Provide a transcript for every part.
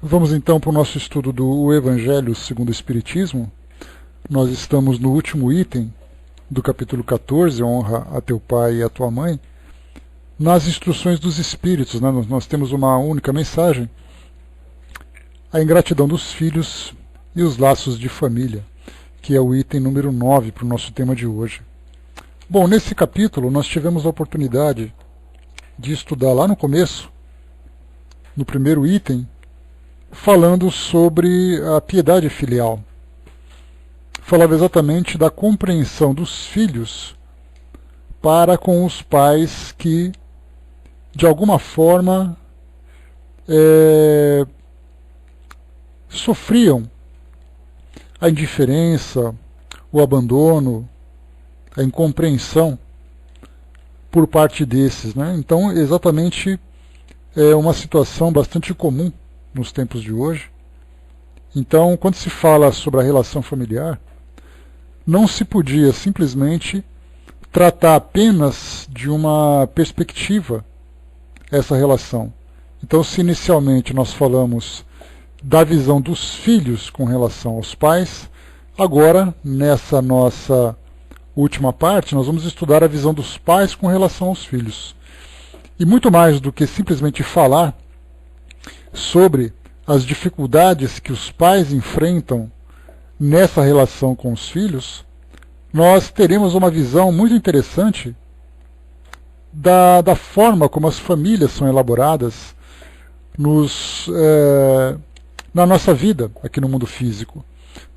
Vamos então para o nosso estudo do Evangelho segundo o Espiritismo. Nós estamos no último item do capítulo 14, honra a teu pai e a tua mãe, nas instruções dos Espíritos. Nós temos uma única mensagem: a ingratidão dos filhos e os laços de família, que é o item número 9 para o nosso tema de hoje. Bom, nesse capítulo nós tivemos a oportunidade de estudar lá no começo, no primeiro item, falando sobre a piedade filial. Falava exatamente da compreensão dos filhos para com os pais que, de alguma forma, sofriam a indiferença, o abandono, a incompreensão por parte desses, né? Então, exatamente, é uma situação bastante comum nos tempos de hoje. Então, quando se fala sobre a relação familiar, não se podia simplesmente tratar apenas de uma perspectiva essa relação. Então, se inicialmente nós falamos da visão dos filhos com relação aos pais, agora, nessa nossa última parte, nós vamos estudar a visão dos pais com relação aos filhos. E muito mais do que simplesmente falar sobre as dificuldades que os pais enfrentam nessa relação com os filhos, nós teremos uma visão muito interessante da forma como as famílias são elaboradas na nossa vida aqui no mundo físico.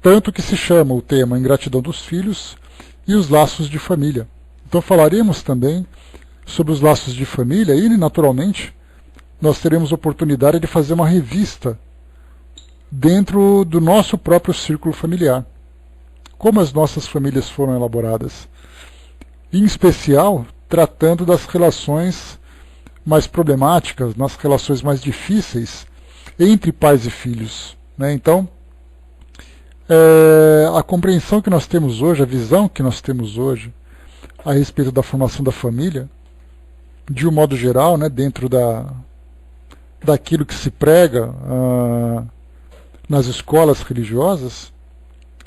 Tanto que se chama o tema Ingratidão dos Filhos e os Laços de Família. Então falaremos também sobre os laços de família e, naturalmente, nós teremos oportunidade de fazer uma revista dentro do nosso próprio círculo familiar. Como as nossas famílias foram elaboradas. Em especial, tratando das relações mais problemáticas, nas relações mais difíceis entre pais e filhos, né? Então, a compreensão que nós temos hoje, a visão que nós temos hoje a respeito da formação da família, de um modo geral, né, dentro daquilo que se prega nas escolas religiosas,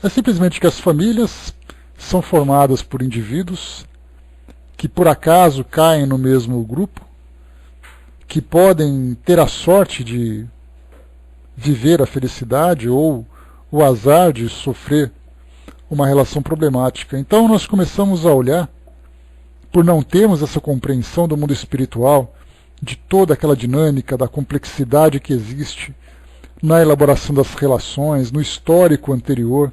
é simplesmente que as famílias são formadas por indivíduos que por acaso caem no mesmo grupo, que podem ter a sorte de viver a felicidade ou o azar de sofrer uma relação problemática. Então nós começamos a olhar, por não termos essa compreensão do mundo espiritual, de toda aquela dinâmica, da complexidade que existe na elaboração das relações, no histórico anterior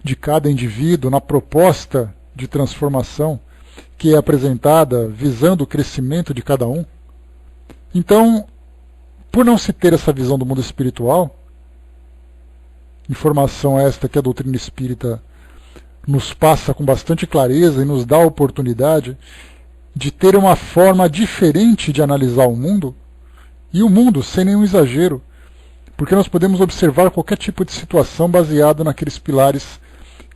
de cada indivíduo, na proposta de transformação que é apresentada visando o crescimento de cada um. Então, por não se ter essa visão do mundo espiritual, informação esta que a doutrina espírita nos passa com bastante clareza e nos dá a oportunidade de ter uma forma diferente de analisar o mundo, e o mundo sem nenhum exagero, porque nós podemos observar qualquer tipo de situação baseada naqueles pilares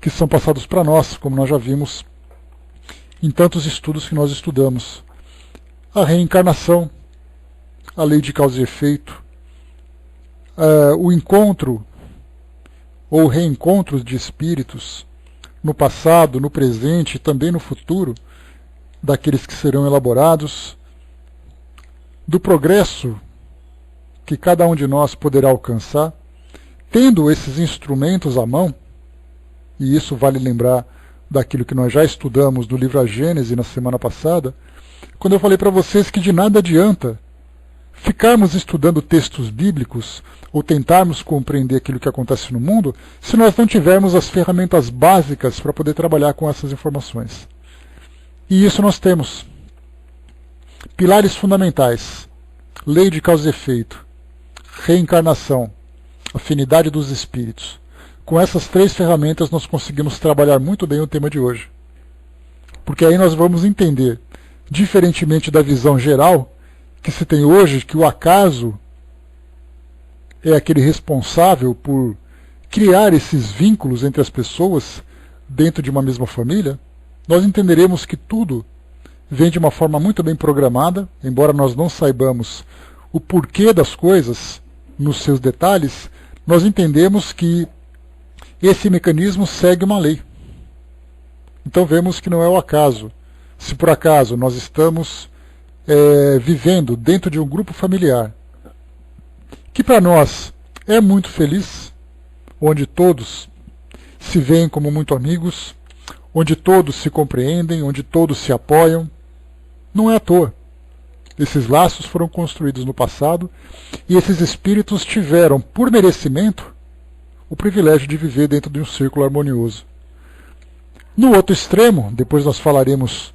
que são passados para nós, como nós já vimos em tantos estudos que nós estudamos. A reencarnação, a lei de causa e efeito, o encontro ou reencontros de espíritos no passado, no presente e também no futuro, daqueles que serão elaborados, do progresso que cada um de nós poderá alcançar, tendo esses instrumentos à mão, e isso vale lembrar daquilo que nós já estudamos do livro A Gênese na semana passada, quando eu falei para vocês que de nada adianta ficarmos estudando textos bíblicos ou tentarmos compreender aquilo que acontece no mundo se nós não tivermos as ferramentas básicas para poder trabalhar com essas informações. E isso nós temos. Pilares fundamentais: lei de causa e efeito, reencarnação, afinidade dos espíritos. Com essas três ferramentas nós conseguimos trabalhar muito bem o tema de hoje. Porque aí nós vamos entender, diferentemente da visão geral que se tem hoje, que o acaso é aquele responsável por criar esses vínculos entre as pessoas dentro de uma mesma família, nós entenderemos que tudo vem de uma forma muito bem programada, embora nós não saibamos o porquê das coisas, nos seus detalhes, nós entendemos que esse mecanismo segue uma lei. Então vemos que não é o acaso. Se por acaso nós estamos vivendo dentro de um grupo familiar que para nós é muito feliz, onde todos se veem como muito amigos, onde todos se compreendem, onde todos se apoiam, não é à toa. Esses laços foram construídos no passado e esses espíritos tiveram, por merecimento, o privilégio de viver dentro de um círculo harmonioso. No outro extremo, depois nós falaremos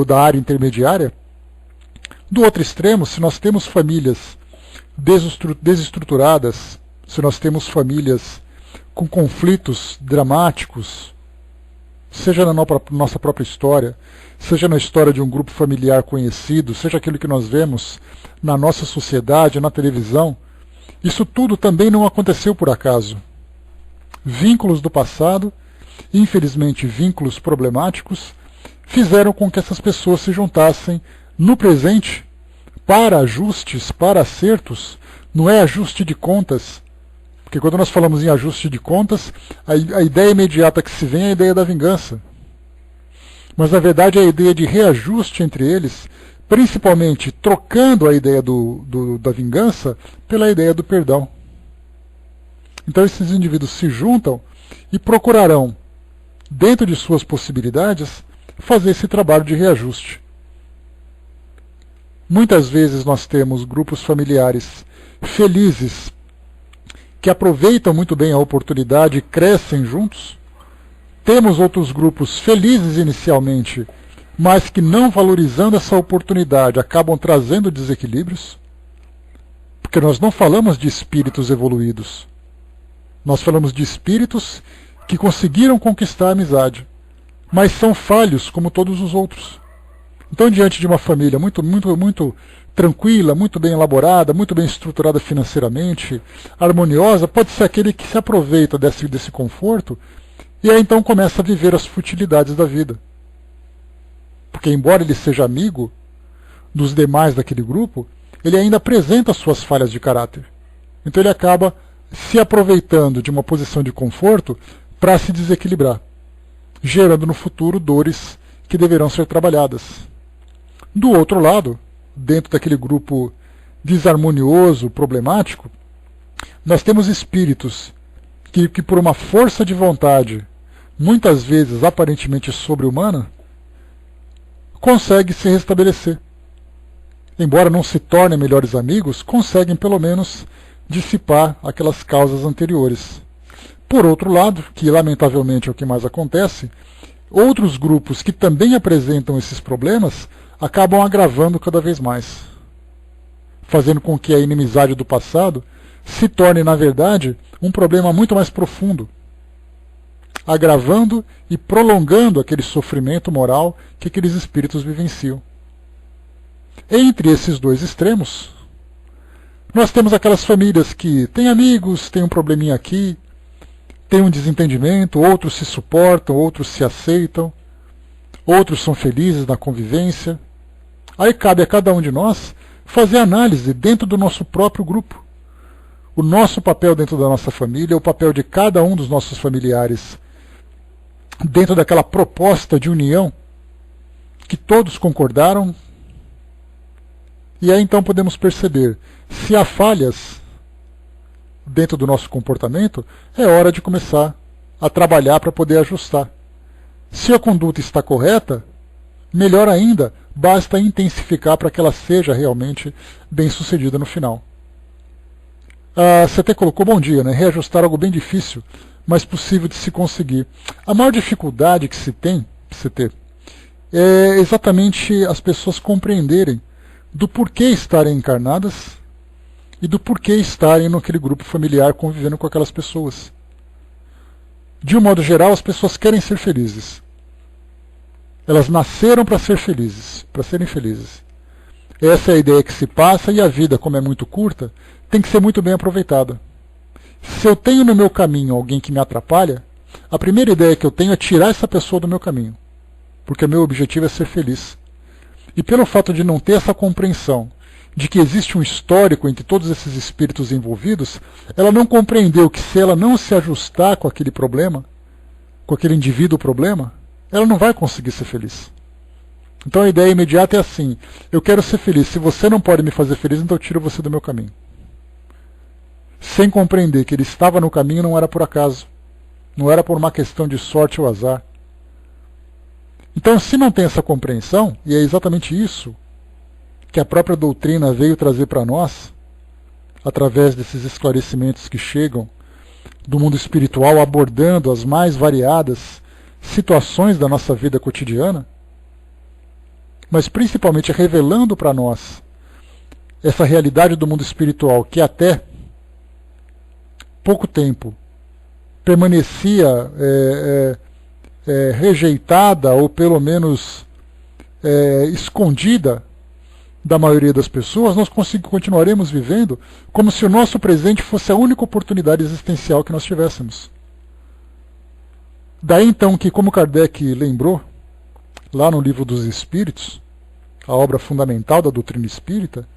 da área intermediária, do outro extremo, se nós temos famílias desestruturadas, se nós temos famílias com conflitos dramáticos, seja na nossa própria história, seja na história de um grupo familiar conhecido, seja aquilo que nós vemos na nossa sociedade, na televisão, isso tudo também não aconteceu por acaso. Vínculos do passado, infelizmente vínculos problemáticos, fizeram com que essas pessoas se juntassem no presente para ajustes, para acertos. Não é ajuste de contas, porque quando nós falamos em ajuste de contas, a ideia imediata que se vem é a ideia da vingança. Mas na verdade é a ideia de reajuste entre eles, principalmente trocando a ideia da vingança pela ideia do perdão. Então esses indivíduos se juntam e procurarão, dentro de suas possibilidades, fazer esse trabalho de reajuste. Muitas vezes nós temos grupos familiares felizes que aproveitam muito bem a oportunidade e crescem juntos. Temos outros grupos felizes inicialmente, mas que não valorizando essa oportunidade acabam trazendo desequilíbrios. Porque nós não falamos de espíritos evoluídos. Nós falamos de espíritos que conseguiram conquistar a amizade, mas são falhos como todos os outros. Então, diante de uma família muito tranquila, muito bem elaborada, muito bem estruturada financeiramente, harmoniosa, pode ser aquele que se aproveita desse conforto e aí então começa a viver as futilidades da vida. Porque embora ele seja amigo dos demais daquele grupo, ele ainda apresenta suas falhas de caráter. Então ele acaba se aproveitando de uma posição de conforto para se desequilibrar, gerando no futuro dores que deverão ser trabalhadas. Do outro lado, dentro daquele grupo desarmonioso, problemático, nós temos espíritos que por uma força de vontade, muitas vezes aparentemente sobre-humana, conseguem se restabelecer. Embora não se tornem melhores amigos, conseguem pelo menos dissipar aquelas causas anteriores. Por outro lado, que lamentavelmente é o que mais acontece, outros grupos que também apresentam esses problemas acabam agravando cada vez mais, fazendo com que a inimizade do passado se torne, na verdade, um problema muito mais profundo, agravando e prolongando aquele sofrimento moral que aqueles espíritos vivenciam. Entre esses dois extremos, nós temos aquelas famílias que têm amigos, têm um probleminha aqui, tem um desentendimento, outros se suportam, outros se aceitam, outros são felizes na convivência. Aí cabe a cada um de nós fazer análise dentro do nosso próprio grupo. O nosso papel dentro da nossa família, o papel de cada um dos nossos familiares dentro daquela proposta de união que todos concordaram. E aí então podemos perceber se há falhas dentro do nosso comportamento, é hora de começar a trabalhar para poder ajustar. Se a conduta está correta, melhor ainda, basta intensificar para que ela seja realmente bem sucedida no final. Você até colocou bom dia, né? Reajustar é algo bem difícil, mas possível de se conseguir. A maior dificuldade que se tem é exatamente as pessoas compreenderem do porquê estarem encarnadas e do porquê estarem naquele grupo familiar convivendo com aquelas pessoas. De um modo geral, as pessoas querem ser felizes. Elas nasceram para ser felizes, para serem felizes. Essa é a ideia que se passa, e a vida, como é muito curta, tem que ser muito bem aproveitada. Se eu tenho no meu caminho alguém que me atrapalha, a primeira ideia que eu tenho é tirar essa pessoa do meu caminho, porque o meu objetivo é ser feliz. E pelo fato de não ter essa compreensão de que existe um histórico entre todos esses espíritos envolvidos, ela não compreendeu que se ela não se ajustar com aquele problema, com aquele indivíduo problema, ela não vai conseguir ser feliz. Então a ideia imediata é assim: eu quero ser feliz, se você não pode me fazer feliz, então eu tiro você do meu caminho. Sem compreender que ele estava no caminho não era por acaso, não era por uma questão de sorte ou azar. Então, se não tem essa compreensão, e é exatamente isso que a própria doutrina veio trazer para nós, através desses esclarecimentos que chegam do mundo espiritual, abordando as mais variadas situações da nossa vida cotidiana, mas principalmente revelando para nós essa realidade do mundo espiritual que até pouco tempo permanecia rejeitada ou pelo menos escondida da maioria das pessoas, nós continuaremos vivendo como se o nosso presente fosse a única oportunidade existencial que nós tivéssemos. Daí então que, como Kardec lembrou, lá no Livro dos Espíritos, a obra fundamental da doutrina espírita,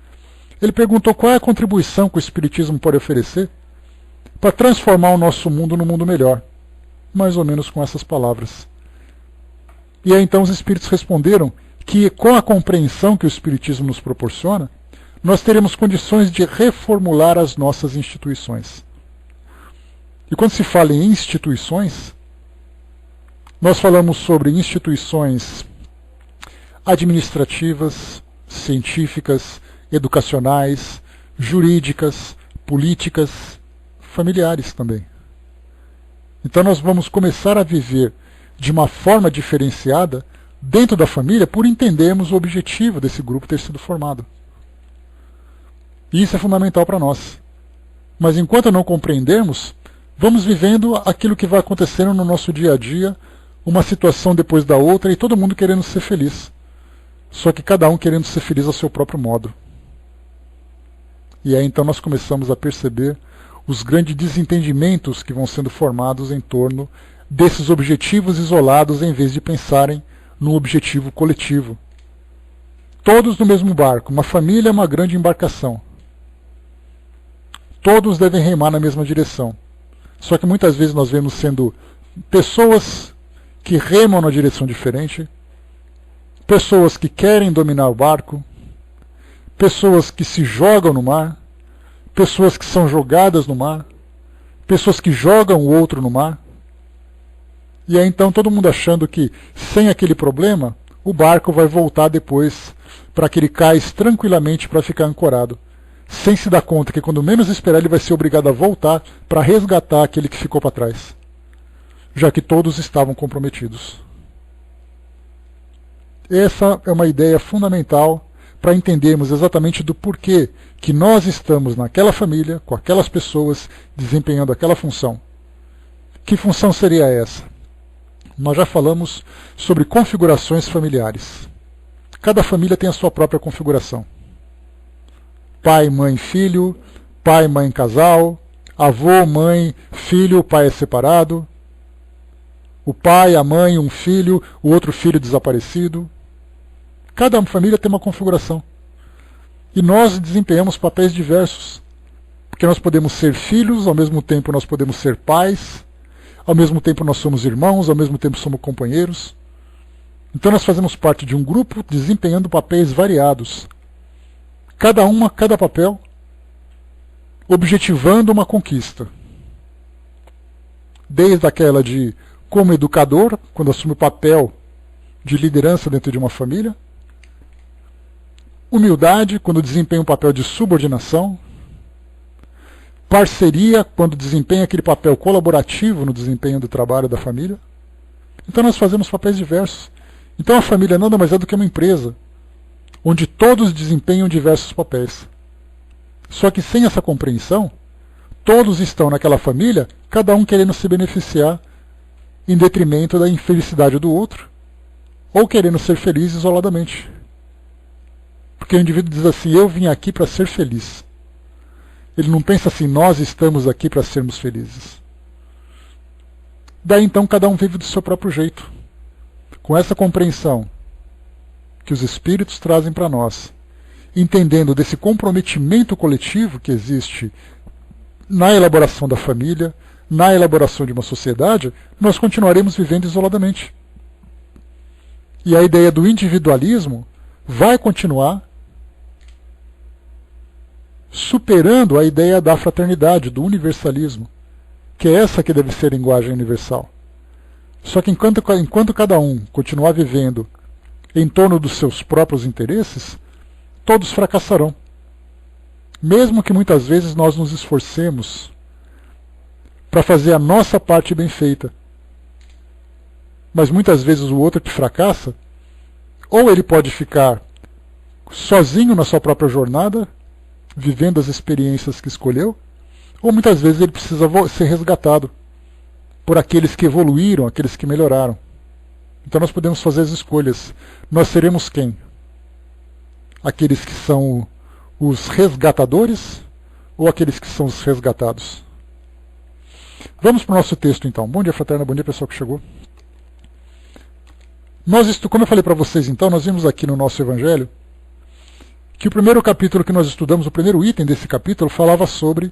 ele perguntou qual é a contribuição que o Espiritismo pode oferecer para transformar o nosso mundo num mundo melhor. Mais ou menos com essas palavras. E aí então os Espíritos responderam que, com a compreensão que o Espiritismo nos proporciona, nós teremos condições de reformular as nossas instituições. E quando se fala em instituições, nós falamos sobre instituições administrativas, científicas, educacionais, jurídicas, políticas, familiares também. Então nós vamos começar a viver de uma forma diferenciada dentro da família por entendermos o objetivo desse grupo ter sido formado. E isso é fundamental para nós. Mas enquanto não compreendermos, vamos vivendo aquilo que vai acontecendo no nosso dia a dia, uma situação depois da outra, e todo mundo querendo ser feliz. Só que cada um querendo ser feliz ao seu próprio modo. E aí então nós começamos a perceber os grandes desentendimentos que vão sendo formados em torno desses objetivos isolados, em vez de pensarem no objetivo coletivo. Todos no mesmo barco. Uma família é uma grande embarcação. Todos devem remar na mesma direção. Só que muitas vezes nós vemos sendo pessoas que remam na direção diferente, pessoas que querem dominar o barco, pessoas que se jogam no mar, pessoas que são jogadas no mar, pessoas que jogam o outro no mar. E aí então todo mundo achando que sem aquele problema, o barco vai voltar depois para aquele cais tranquilamente para ficar ancorado, sem se dar conta que quando menos esperar ele vai ser obrigado a voltar para resgatar aquele que ficou para trás, já que todos estavam comprometidos. Essa é uma ideia fundamental para entendermos exatamente do porquê que nós estamos naquela família, com aquelas pessoas, desempenhando aquela função. Que função seria essa? Nós já falamos sobre configurações familiares. Cada família tem a sua própria configuração. Pai, mãe, filho, pai, mãe, casal, avô, mãe, filho, o pai é separado, o pai, a mãe, um filho, o outro filho desaparecido. Cada família tem uma configuração. E nós desempenhamos papéis diversos. Porque nós podemos ser filhos, ao mesmo tempo nós podemos ser pais, ao mesmo tempo nós somos irmãos, ao mesmo tempo somos companheiros. Então nós fazemos parte de um grupo desempenhando papéis variados. Cada papel objetivando uma conquista. Desde aquela de como educador, quando assume o papel de liderança dentro de uma família. Humildade, quando desempenha um papel de subordinação. Parceria, quando desempenha aquele papel colaborativo no desempenho do trabalho da família. Então nós fazemos papéis diversos. Então a família nada mais é do que uma empresa, onde todos desempenham diversos papéis. Só que sem essa compreensão, todos estão naquela família, cada um querendo se beneficiar em detrimento da infelicidade do outro, ou querendo ser feliz isoladamente. Porque o indivíduo diz assim, eu vim aqui para ser feliz. Ele não pensa assim, nós estamos aqui para sermos felizes. Daí então cada um vive do seu próprio jeito. Com essa compreensão que os Espíritos trazem para nós, entendendo desse comprometimento coletivo que existe na elaboração da família, na elaboração de uma sociedade, nós continuaremos vivendo isoladamente. E a ideia do individualismo vai continuar superando a ideia da fraternidade, do universalismo, que é essa que deve ser a linguagem universal. Só que enquanto cada um continuar vivendo em torno dos seus próprios interesses, todos fracassarão. Mesmo que muitas vezes nós nos esforcemos para fazer a nossa parte bem feita. Mas muitas vezes o outro que fracassa, ou ele pode ficar sozinho na sua própria jornada, vivendo as experiências que escolheu, ou muitas vezes ele precisa ser resgatado por aqueles que evoluíram, aqueles que melhoraram. Então nós podemos fazer as escolhas. Nós seremos quem? Aqueles que são os resgatadores ou aqueles que são os resgatados? Vamos para o nosso texto então. Bom dia, fraterna, bom dia, pessoal que chegou. Como eu falei para vocês então, nós vimos aqui no nosso Evangelho que o primeiro capítulo que nós estudamos, o primeiro item desse capítulo, falava sobre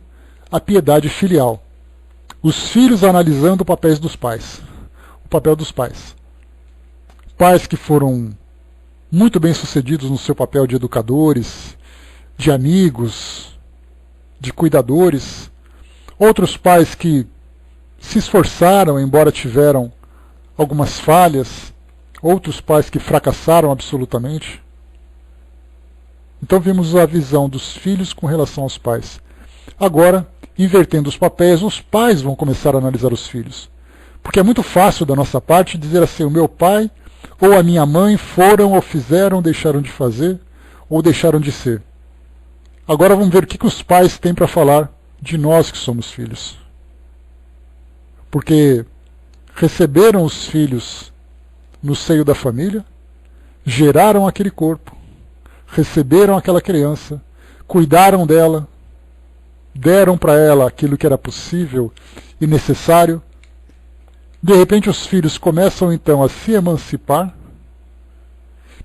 a piedade filial. Os filhos analisando o papel dos pais. O papel dos pais. Pais que foram muito bem sucedidos no seu papel de educadores, de amigos, de cuidadores. Outros pais que se esforçaram, embora tiveram algumas falhas. Outros pais que fracassaram absolutamente. Então vimos a visão dos filhos com relação aos pais. Agora, invertendo os papéis, os pais vão começar a analisar os filhos. Porque é muito fácil da nossa parte dizer assim, o meu pai ou a minha mãe foram ou fizeram, deixaram de fazer ou deixaram de ser. Agora vamos ver o que os pais têm para falar de nós que somos filhos. Porque receberam os filhos no seio da família, geraram aquele corpo, receberam aquela criança, cuidaram dela, deram para ela aquilo que era possível e necessário. De repente os filhos começam então a se emancipar,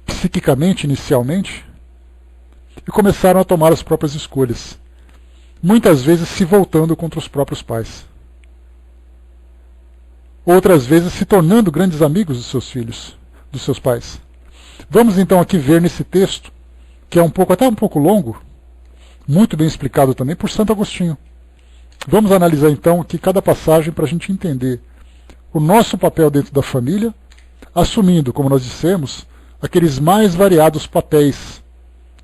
psiquicamente, inicialmente, e começaram a tomar as próprias escolhas, muitas vezes se voltando contra os próprios pais. Outras vezes se tornando grandes amigos dos seus filhos, dos seus pais. Vamos então aqui ver nesse texto, que é até um pouco longo, muito bem explicado também por Santo Agostinho. Vamos analisar então aqui cada passagem para a gente entender o nosso papel dentro da família, assumindo, como nós dissemos, aqueles mais variados papéis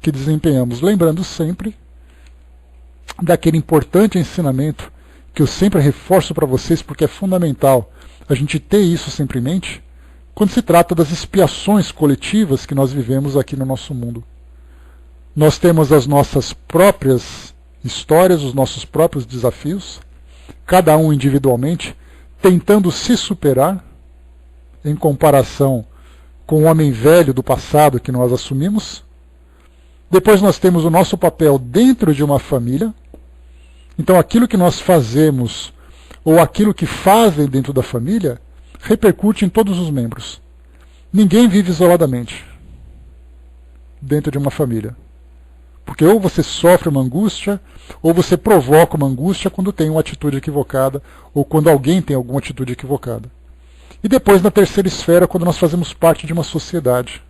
que desempenhamos, lembrando sempre daquele importante ensinamento que eu sempre reforço para vocês, porque é fundamental a gente ter isso sempre em mente, quando se trata das expiações coletivas que nós vivemos aqui no nosso mundo. Nós temos as nossas próprias histórias, os nossos próprios desafios, cada um individualmente, tentando se superar em comparação com o homem velho do passado que nós assumimos. Depois nós temos o nosso papel dentro de uma família. Então aquilo que nós fazemos ou aquilo que fazem dentro da família repercute em todos os membros. Ninguém vive isoladamente dentro de uma família. Porque ou você sofre uma angústia, ou você provoca uma angústia quando tem uma atitude equivocada, ou quando alguém tem alguma atitude equivocada. E depois, na terceira esfera, quando nós fazemos parte de uma sociedade.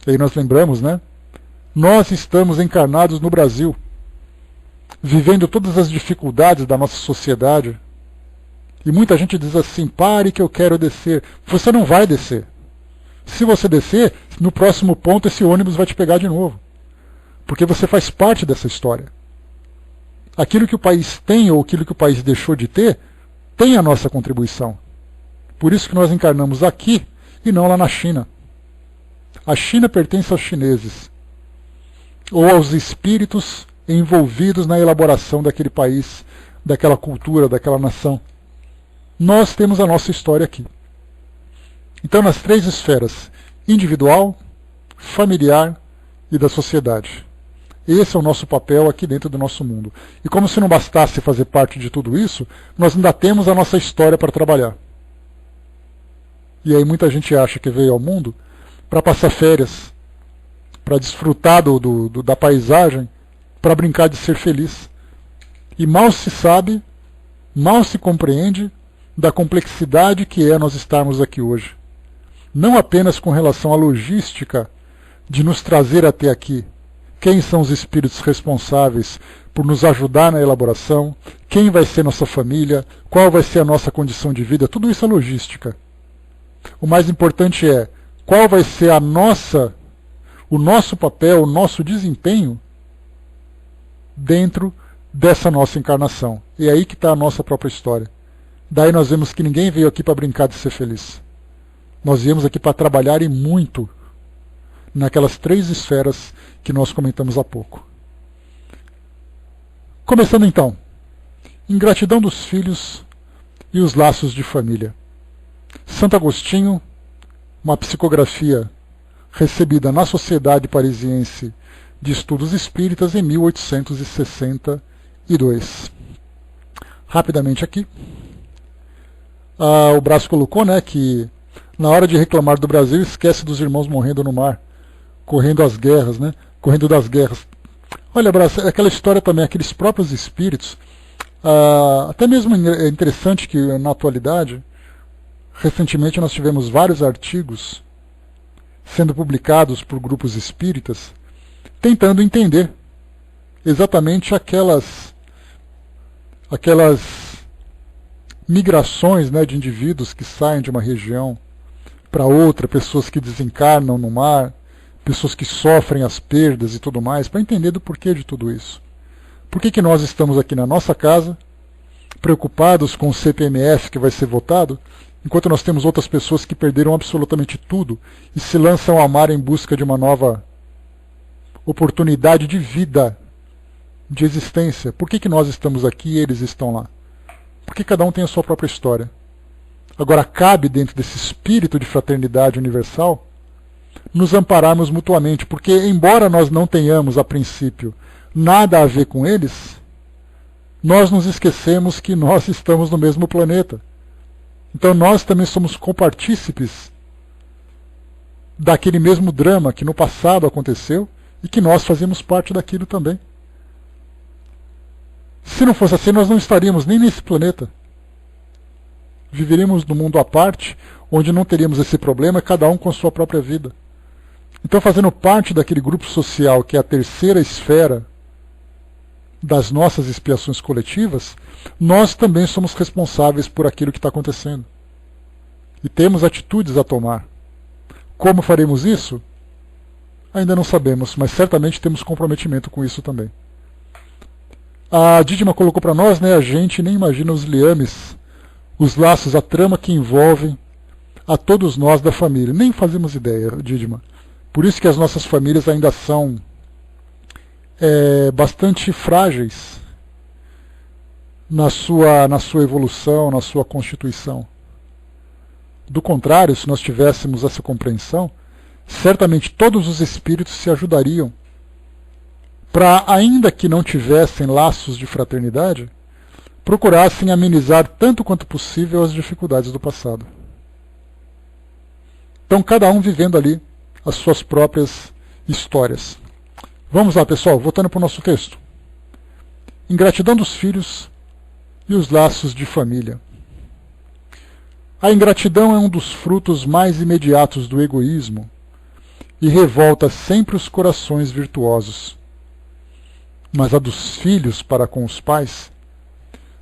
E aí nós lembramos, né? Nós estamos encarnados no Brasil, vivendo todas as dificuldades da nossa sociedade. E muita gente diz assim, pare que eu quero descer. Você não vai descer. Se você descer, no próximo ponto esse ônibus vai te pegar de novo. Porque você faz parte dessa história. Aquilo que o país tem ou aquilo que o país deixou de ter, tem a nossa contribuição. Por isso que nós encarnamos aqui e não lá na China. A China pertence aos chineses, ou aos espíritos envolvidos na elaboração daquele país, daquela cultura, daquela nação. Nós temos a nossa história aqui. Então, nas três esferas, individual, familiar e da sociedade. Esse é o nosso papel aqui dentro do nosso mundo. E como se não bastasse fazer parte de tudo isso, nós ainda temos a nossa história para trabalhar. E aí muita gente acha que veio ao mundo para passar férias, para desfrutar da paisagem, para brincar de ser feliz. E mal se sabe, mal se compreende da complexidade que é nós estarmos aqui hoje. Não apenas com relação à logística de nos trazer até aqui. Quem são os espíritos responsáveis por nos ajudar na elaboração? Quem vai ser nossa família? Qual vai ser a nossa condição de vida? Tudo isso é logística. O mais importante é qual vai ser o nosso papel, o nosso desempenho dentro dessa nossa encarnação. E é aí que está a nossa própria história. Daí nós vemos que ninguém veio aqui para brincar de ser feliz. Nós viemos aqui para trabalhar e muito naquelas 3 esferas que nós comentamos há pouco. Começando então, ingratidão dos filhos e os laços de família. Santo Agostinho, uma psicografia recebida na Sociedade Parisiense de Estudos Espíritas em 1862. Rapidamente aqui, o Brás colocou, que na hora de reclamar do Brasil esquece dos irmãos morrendo no mar, correndo as guerras, correndo das guerras. Olha, Brás, aquela história também, aqueles próprios espíritos, até mesmo é interessante que na atualidade, recentemente nós tivemos vários artigos sendo publicados por grupos espíritas, tentando entender exatamente aquelas migrações de indivíduos que saem de uma região para outra, pessoas que desencarnam no mar, pessoas que sofrem as perdas e tudo mais, para entender do porquê de tudo isso. Por que nós estamos aqui na nossa casa, preocupados com o CPMF que vai ser votado, enquanto nós temos outras pessoas que perderam absolutamente tudo e se lançam ao mar em busca de uma nova oportunidade de vida, de existência? Por que nós estamos aqui e eles estão lá? Porque cada um tem a sua própria história. Agora, cabe dentro desse espírito de fraternidade universal nos ampararmos mutuamente, porque embora nós não tenhamos, a princípio, nada a ver com eles, nós nos esquecemos que nós estamos no mesmo planeta. Então nós também somos compartícipes daquele mesmo drama que no passado aconteceu e que nós fazemos parte daquilo também. Se não fosse assim, nós não estaríamos nem nesse planeta. Viveríamos num mundo à parte, onde não teríamos esse problema, cada um com a sua própria vida. Então, fazendo parte daquele grupo social que é a terceira esfera das nossas expiações coletivas, nós também somos responsáveis por aquilo que está acontecendo. E temos atitudes a tomar. Como faremos isso? Ainda não sabemos, mas certamente temos comprometimento com isso também. A Dídima colocou para nós, a gente nem imagina os liames, os laços, a trama que envolvem a todos nós da família. Nem fazemos ideia, Dídima. Por isso que as nossas famílias ainda são bastante frágeis na sua evolução, na sua constituição. Do contrário, se nós tivéssemos essa compreensão, certamente todos os espíritos se ajudariam para, ainda que não tivessem laços de fraternidade, procurassem amenizar tanto quanto possível as dificuldades do passado. Então, cada um vivendo ali as suas próprias histórias. Vamos lá, pessoal, voltando para o nosso texto. Ingratidão dos filhos e os laços de família. A ingratidão é um dos frutos mais imediatos do egoísmo e revolta sempre os corações virtuosos. Mas a dos filhos para com os pais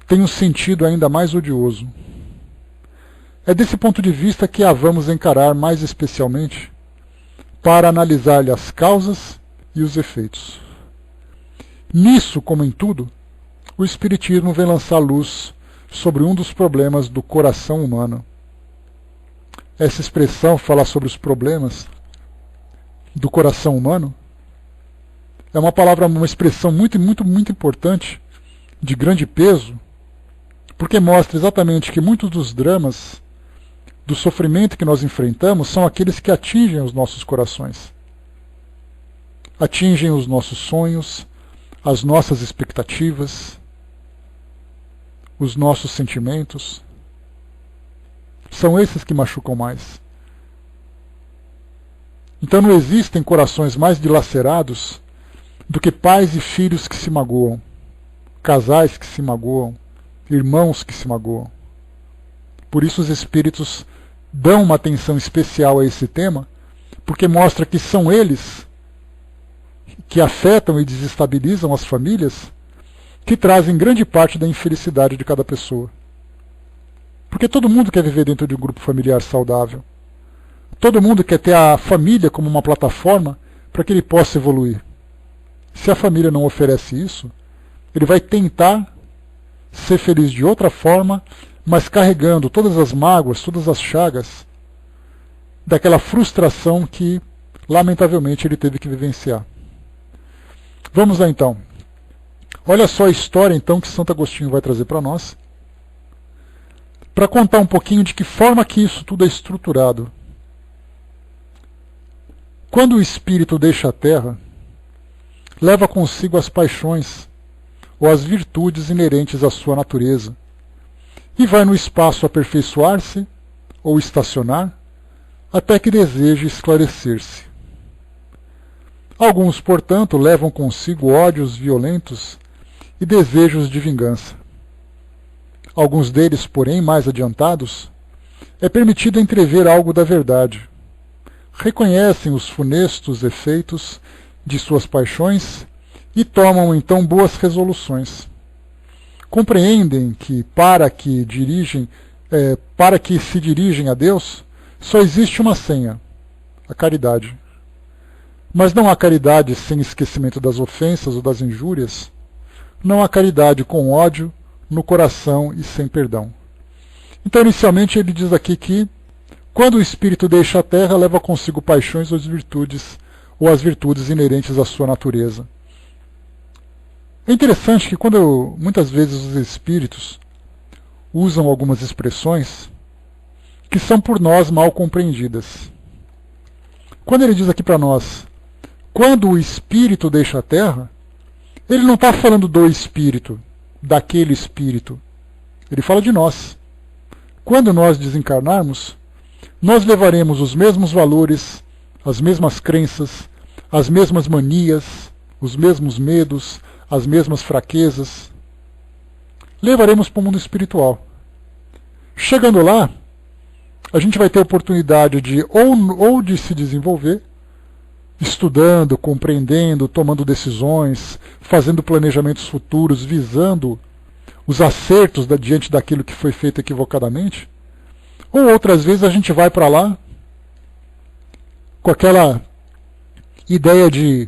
tem um sentido ainda mais odioso. É desse ponto de vista que a vamos encarar mais especialmente para analisar-lhe as causas e os efeitos. Nisso, como em tudo, o Espiritismo vem lançar luz sobre um dos problemas do coração humano. Essa expressão, falar sobre os problemas do coração humano, é uma palavra, uma expressão muito importante, de grande peso, porque mostra exatamente que muitos dos dramas, do sofrimento que nós enfrentamos, são aqueles que atingem os nossos corações. Atingem os nossos sonhos, as nossas expectativas, os nossos sentimentos. São esses que machucam mais. Então não existem corações mais dilacerados do que pais e filhos que se magoam, casais que se magoam, irmãos que se magoam. Por isso os espíritos dão uma atenção especial a esse tema, porque mostra que são eles que afetam e desestabilizam as famílias, que trazem grande parte da infelicidade de cada pessoa. Porque todo mundo quer viver dentro de um grupo familiar saudável. Todo mundo quer ter a família como uma plataforma para que ele possa evoluir. Se a família não oferece isso, ele vai tentar ser feliz de outra forma, mas carregando todas as mágoas, todas as chagas daquela frustração que, lamentavelmente, ele teve que vivenciar. Vamos lá então. Olha só a história então que Santo Agostinho vai trazer para nós, para contar um pouquinho de que forma que isso tudo é estruturado. Quando o espírito deixa a terra, leva consigo as paixões ou as virtudes inerentes à sua natureza, e vai no espaço aperfeiçoar-se ou estacionar, até que deseje esclarecer-se. Alguns, portanto, levam consigo ódios violentos e desejos de vingança. Alguns deles, porém, mais adiantados, é permitido entrever algo da verdade. Reconhecem os funestos efeitos de suas paixões e tomam então boas resoluções. Compreendem que para que se dirigem a Deus, só existe uma senha, a caridade. Mas não há caridade sem esquecimento das ofensas ou das injúrias. Não há caridade com ódio no coração e sem perdão. Então, inicialmente, ele diz aqui que quando o espírito deixa a terra, leva consigo paixões ou as virtudes inerentes à sua natureza. É interessante que muitas vezes os espíritos usam algumas expressões que são por nós mal compreendidas. Quando ele diz aqui para nós, quando o espírito deixa a terra, ele não está falando do espírito, daquele espírito. Ele fala de nós. Quando nós desencarnarmos, nós levaremos os mesmos valores, as mesmas crenças, as mesmas manias, os mesmos medos, as mesmas fraquezas. Levaremos para o mundo espiritual. Chegando lá, a gente vai ter a oportunidade de ou de se desenvolver, estudando, compreendendo, tomando decisões, fazendo planejamentos futuros, visando os acertos diante daquilo que foi feito equivocadamente, ou outras vezes a gente vai para lá com aquela ideia de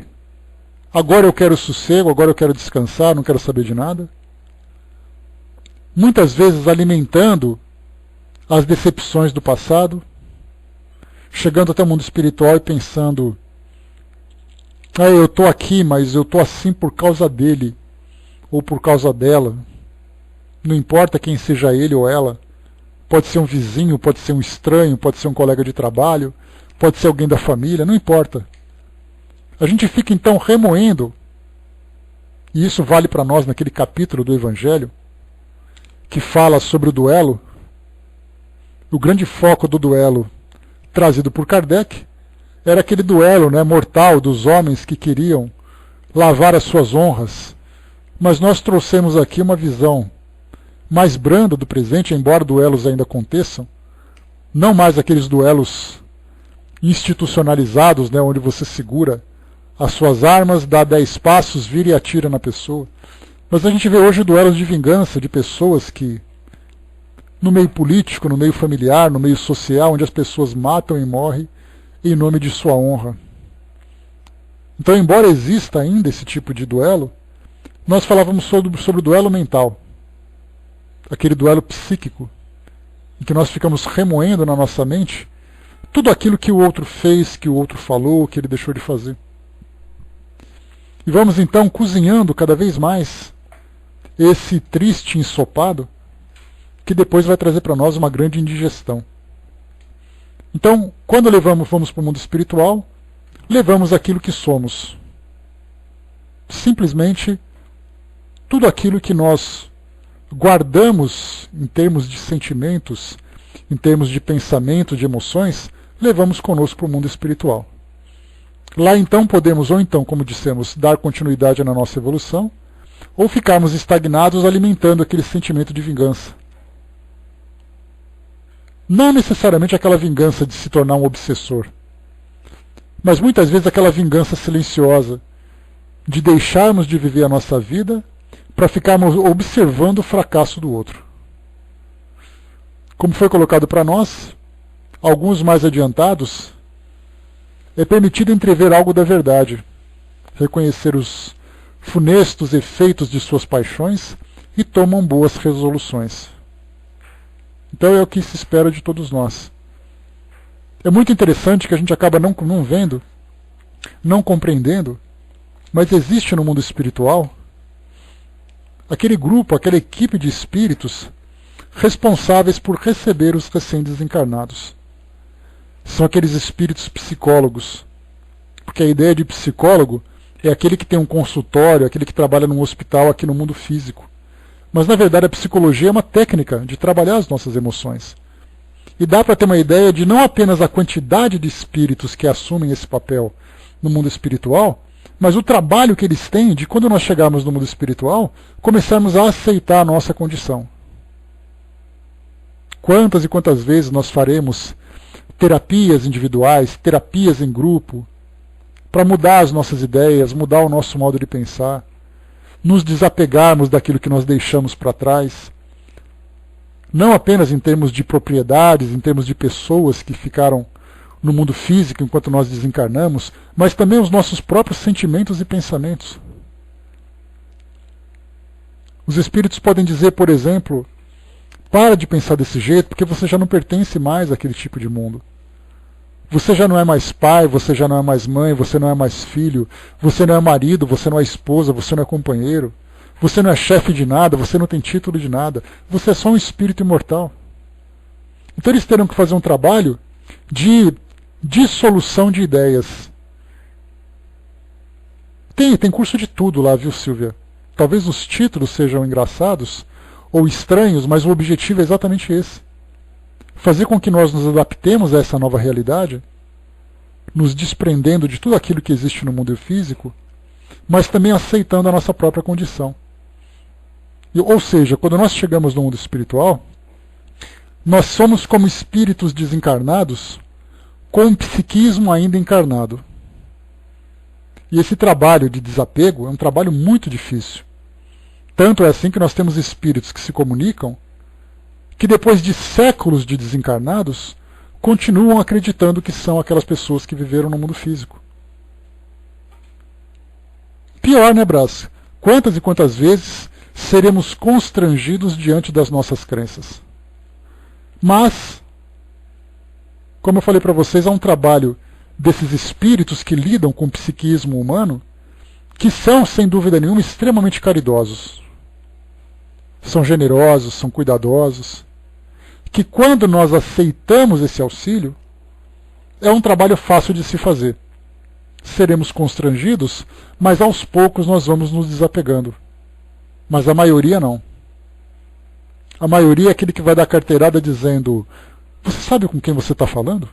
agora eu quero sossego, agora eu quero descansar, não quero saber de nada. Muitas vezes alimentando as decepções do passado, chegando até o mundo espiritual e pensando, eu estou aqui, mas eu estou assim por causa dele, ou por causa dela. Não importa quem seja ele ou ela. Pode ser um vizinho, pode ser um estranho, pode ser um colega de trabalho, pode ser alguém da família, não importa. A gente fica então remoendo, e isso vale para nós naquele capítulo do Evangelho, que fala sobre o duelo. O grande foco do duelo trazido por Kardec era aquele duelo, mortal dos homens que queriam lavar as suas honras. Mas nós trouxemos aqui uma visão mais branda do presente, embora duelos ainda aconteçam, não mais aqueles duelos institucionalizados, onde você segura as suas armas, dá 10 passos, vira e atira na pessoa. Mas a gente vê hoje duelos de vingança de pessoas que, no meio político, no meio familiar, no meio social, onde as pessoas matam e morrem em nome de sua honra. Então, embora exista ainda esse tipo de duelo, nós falávamos sobre o duelo mental, aquele duelo psíquico, em que nós ficamos remoendo na nossa mente tudo aquilo que o outro fez, que o outro falou, que ele deixou de fazer. E vamos então cozinhando cada vez mais esse triste ensopado, que depois vai trazer para nós uma grande indigestão. Então, quando vamos para o mundo espiritual, levamos aquilo que somos. Simplesmente tudo aquilo que nós guardamos em termos de sentimentos, em termos de pensamento, de emoções, levamos conosco para o mundo espiritual. Lá então podemos, ou então, como dissemos, dar continuidade na nossa evolução, ou ficarmos estagnados alimentando aquele sentimento de vingança. Não necessariamente aquela vingança de se tornar um obsessor, mas muitas vezes aquela vingança silenciosa, de deixarmos de viver a nossa vida para ficarmos observando o fracasso do outro. Como foi colocado para nós, alguns mais adiantados, é permitido entrever algo da verdade, reconhecer os funestos efeitos de suas paixões e tomam boas resoluções. Então é o que se espera de todos nós. É muito interessante que a gente acaba não vendo, não compreendendo, mas existe no mundo espiritual aquele grupo, aquela equipe de espíritos responsáveis por receber os recém-desencarnados. São aqueles espíritos psicólogos, porque a ideia de psicólogo é aquele que tem um consultório, aquele que trabalha num hospital aqui no mundo físico. Mas na verdade a psicologia é uma técnica de trabalhar as nossas emoções. E dá para ter uma ideia de não apenas a quantidade de espíritos que assumem esse papel no mundo espiritual, mas o trabalho que eles têm de, quando nós chegarmos no mundo espiritual, começarmos a aceitar a nossa condição. Quantas e quantas vezes nós faremos terapias individuais, terapias em grupo, para mudar as nossas ideias, mudar o nosso modo de pensar, nos desapegarmos daquilo que nós deixamos para trás, não apenas em termos de propriedades, em termos de pessoas que ficaram no mundo físico enquanto nós desencarnamos, mas também os nossos próprios sentimentos e pensamentos. Os espíritos podem dizer, por exemplo, para de pensar desse jeito, porque você já não pertence mais àquele tipo de mundo. Você já não é mais pai, você já não é mais mãe, você não é mais filho, você não é marido, você não é esposa, você não é companheiro, você não é chefe de nada, você não tem título de nada, você é só um espírito imortal. Então eles terão que fazer um trabalho de dissolução de ideias. Tem curso de tudo lá, viu, Silvia? Talvez os títulos sejam engraçados ou estranhos, mas o objetivo é exatamente esse. Fazer com que nós nos adaptemos a essa nova realidade, nos desprendendo de tudo aquilo que existe no mundo físico, mas também aceitando a nossa própria condição. Ou seja, quando nós chegamos no mundo espiritual, nós somos como espíritos desencarnados com um psiquismo ainda encarnado. E esse trabalho de desapego é um trabalho muito difícil. Tanto é assim que nós temos espíritos que se comunicam, que depois de séculos de desencarnados, continuam acreditando que são aquelas pessoas que viveram no mundo físico. Pior, né, Brás? Quantas e quantas vezes seremos constrangidos diante das nossas crenças? Mas, como eu falei para vocês, há um trabalho desses espíritos que lidam com o psiquismo humano, que são, sem dúvida nenhuma, extremamente caridosos. São generosos, são cuidadosos, que quando nós aceitamos esse auxílio, é um trabalho fácil de se fazer. Seremos constrangidos, mas aos poucos nós vamos nos desapegando. Mas a maioria não. A maioria é aquele que vai dar carteirada dizendo: você sabe com quem você está falando?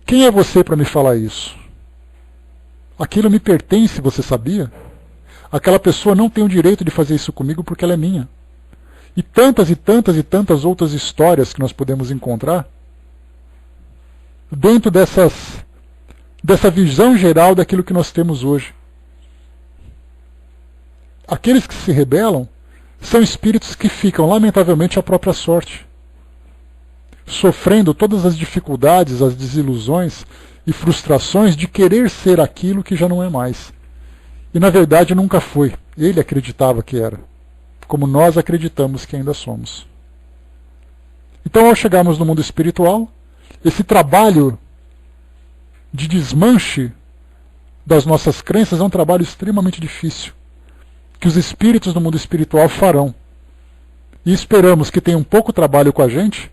Quem é você para me falar isso? Aquilo me pertence, você sabia? Aquela pessoa não tem o direito de fazer isso comigo porque ela é minha. E tantas e tantas e tantas outras histórias que nós podemos encontrar dentro dessa visão geral daquilo que nós temos hoje. Aqueles que se rebelam são espíritos que ficam, lamentavelmente, à própria sorte, sofrendo todas as dificuldades, as desilusões e frustrações de querer ser aquilo que já não é mais. E na verdade nunca foi. Ele acreditava que era, como nós acreditamos que ainda somos. Então, ao chegarmos no mundo espiritual, esse trabalho de desmanche das nossas crenças é um trabalho extremamente difícil, que os espíritos do mundo espiritual farão. E esperamos que tenham pouco trabalho com a gente,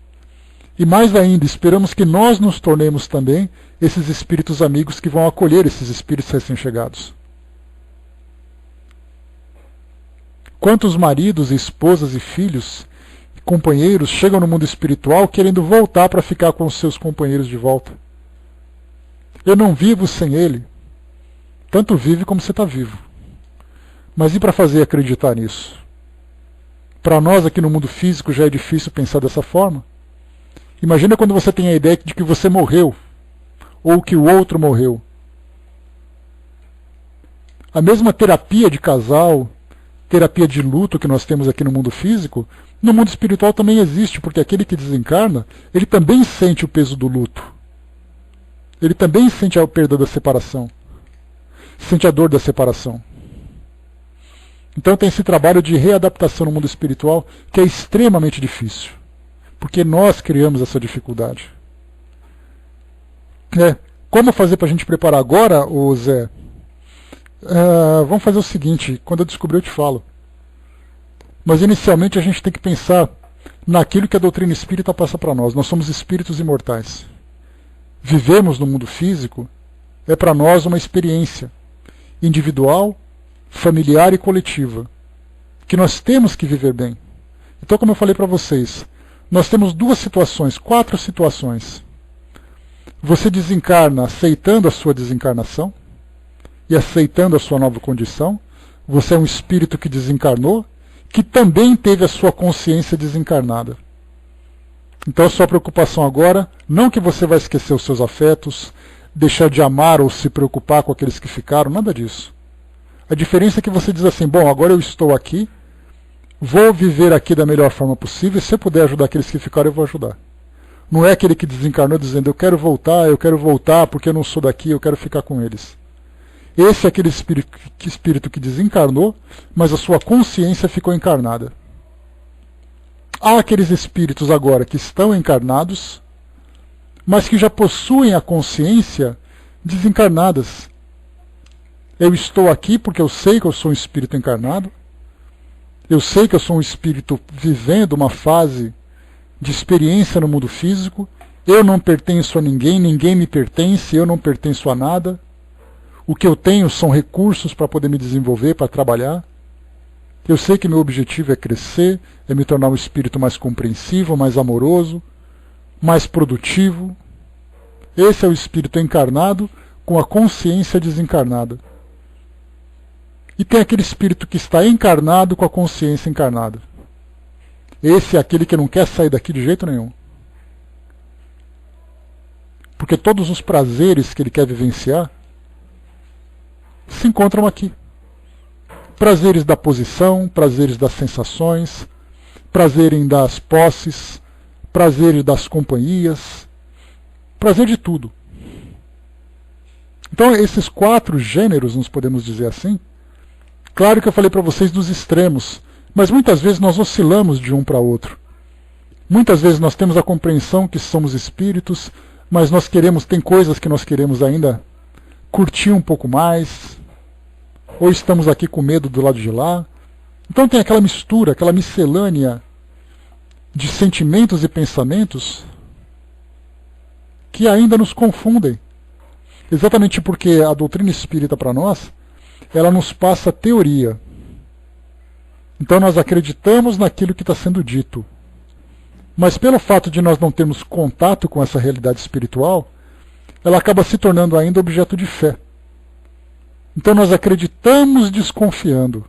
e mais ainda, esperamos que nós nos tornemos também esses espíritos amigos que vão acolher esses espíritos recém-chegados. Quantos maridos, esposas e filhos, companheiros, chegam no mundo espiritual querendo voltar para ficar com os seus companheiros de volta? Eu não vivo sem ele. Tanto vive como você está vivo. Mas e para fazer acreditar nisso? Para nós aqui no mundo físico já é difícil pensar dessa forma. Imagina quando você tem a ideia de que você morreu, ou que o outro morreu. A mesma terapia de casal, terapia de luto que nós temos aqui no mundo físico, no mundo espiritual também existe, porque aquele que desencarna, ele também sente o peso do luto. Ele também sente a perda da separação. Sente a dor da separação. Então tem esse trabalho de readaptação no mundo espiritual que é extremamente difícil. Porque nós criamos essa dificuldade. Como fazer para a gente preparar agora, ô Zé? Vamos fazer o seguinte, quando eu descobrir eu te falo. Mas inicialmente a gente tem que pensar naquilo que a doutrina espírita passa para nós. Nós somos espíritos imortais. Vivemos no mundo físico é para nós uma experiência individual, familiar e coletiva, que nós temos que viver bem. Então, como eu falei para vocês, nós temos 4 situações. Você desencarna aceitando a sua desencarnação e aceitando a sua nova condição. Você é um espírito que desencarnou, que também teve a sua consciência desencarnada. Então a sua preocupação agora, não que você vai esquecer os seus afetos, deixar de amar ou se preocupar com aqueles que ficaram, nada disso. A diferença é que você diz assim, bom, agora eu estou aqui, vou viver aqui da melhor forma possível, e se eu puder ajudar aqueles que ficaram, eu vou ajudar. Não é aquele que desencarnou dizendo, eu quero voltar porque eu não sou daqui, eu quero ficar com eles. Esse é aquele espírito que desencarnou, mas a sua consciência ficou encarnada. Há aqueles espíritos agora que estão encarnados, mas que já possuem a consciência desencarnadas. Eu estou aqui porque eu sei que eu sou um espírito encarnado, eu sei que eu sou um espírito vivendo uma fase de experiência no mundo físico, eu não pertenço a ninguém, ninguém me pertence, eu não pertenço a nada. O que eu tenho são recursos para poder me desenvolver, para trabalhar. Eu sei que meu objetivo é crescer, é me tornar um espírito mais compreensivo, mais amoroso, mais produtivo. Esse é o espírito encarnado com a consciência desencarnada. E tem aquele espírito que está encarnado com a consciência encarnada. Esse é aquele que não quer sair daqui de jeito nenhum. Porque todos os prazeres que ele quer vivenciar se encontram aqui. Prazeres da posição, prazeres das sensações, prazeres das posses, prazeres das companhias, prazer de tudo. Então esses 4 gêneros, nós podemos dizer assim, claro que eu falei para vocês dos extremos, mas muitas vezes nós oscilamos de um para outro. Muitas vezes nós temos a compreensão que somos espíritos, mas nós queremos, tem coisas que nós queremos ainda curtir um pouco mais, ou estamos aqui com medo do lado de lá. Então tem aquela mistura, aquela miscelânea de sentimentos e pensamentos que ainda nos confundem. Exatamente porque a doutrina espírita para nós, ela nos passa teoria. Então nós acreditamos naquilo que está sendo dito. Mas pelo fato de nós não termos contato com essa realidade espiritual, ela acaba se tornando ainda objeto de fé. Então nós acreditamos desconfiando.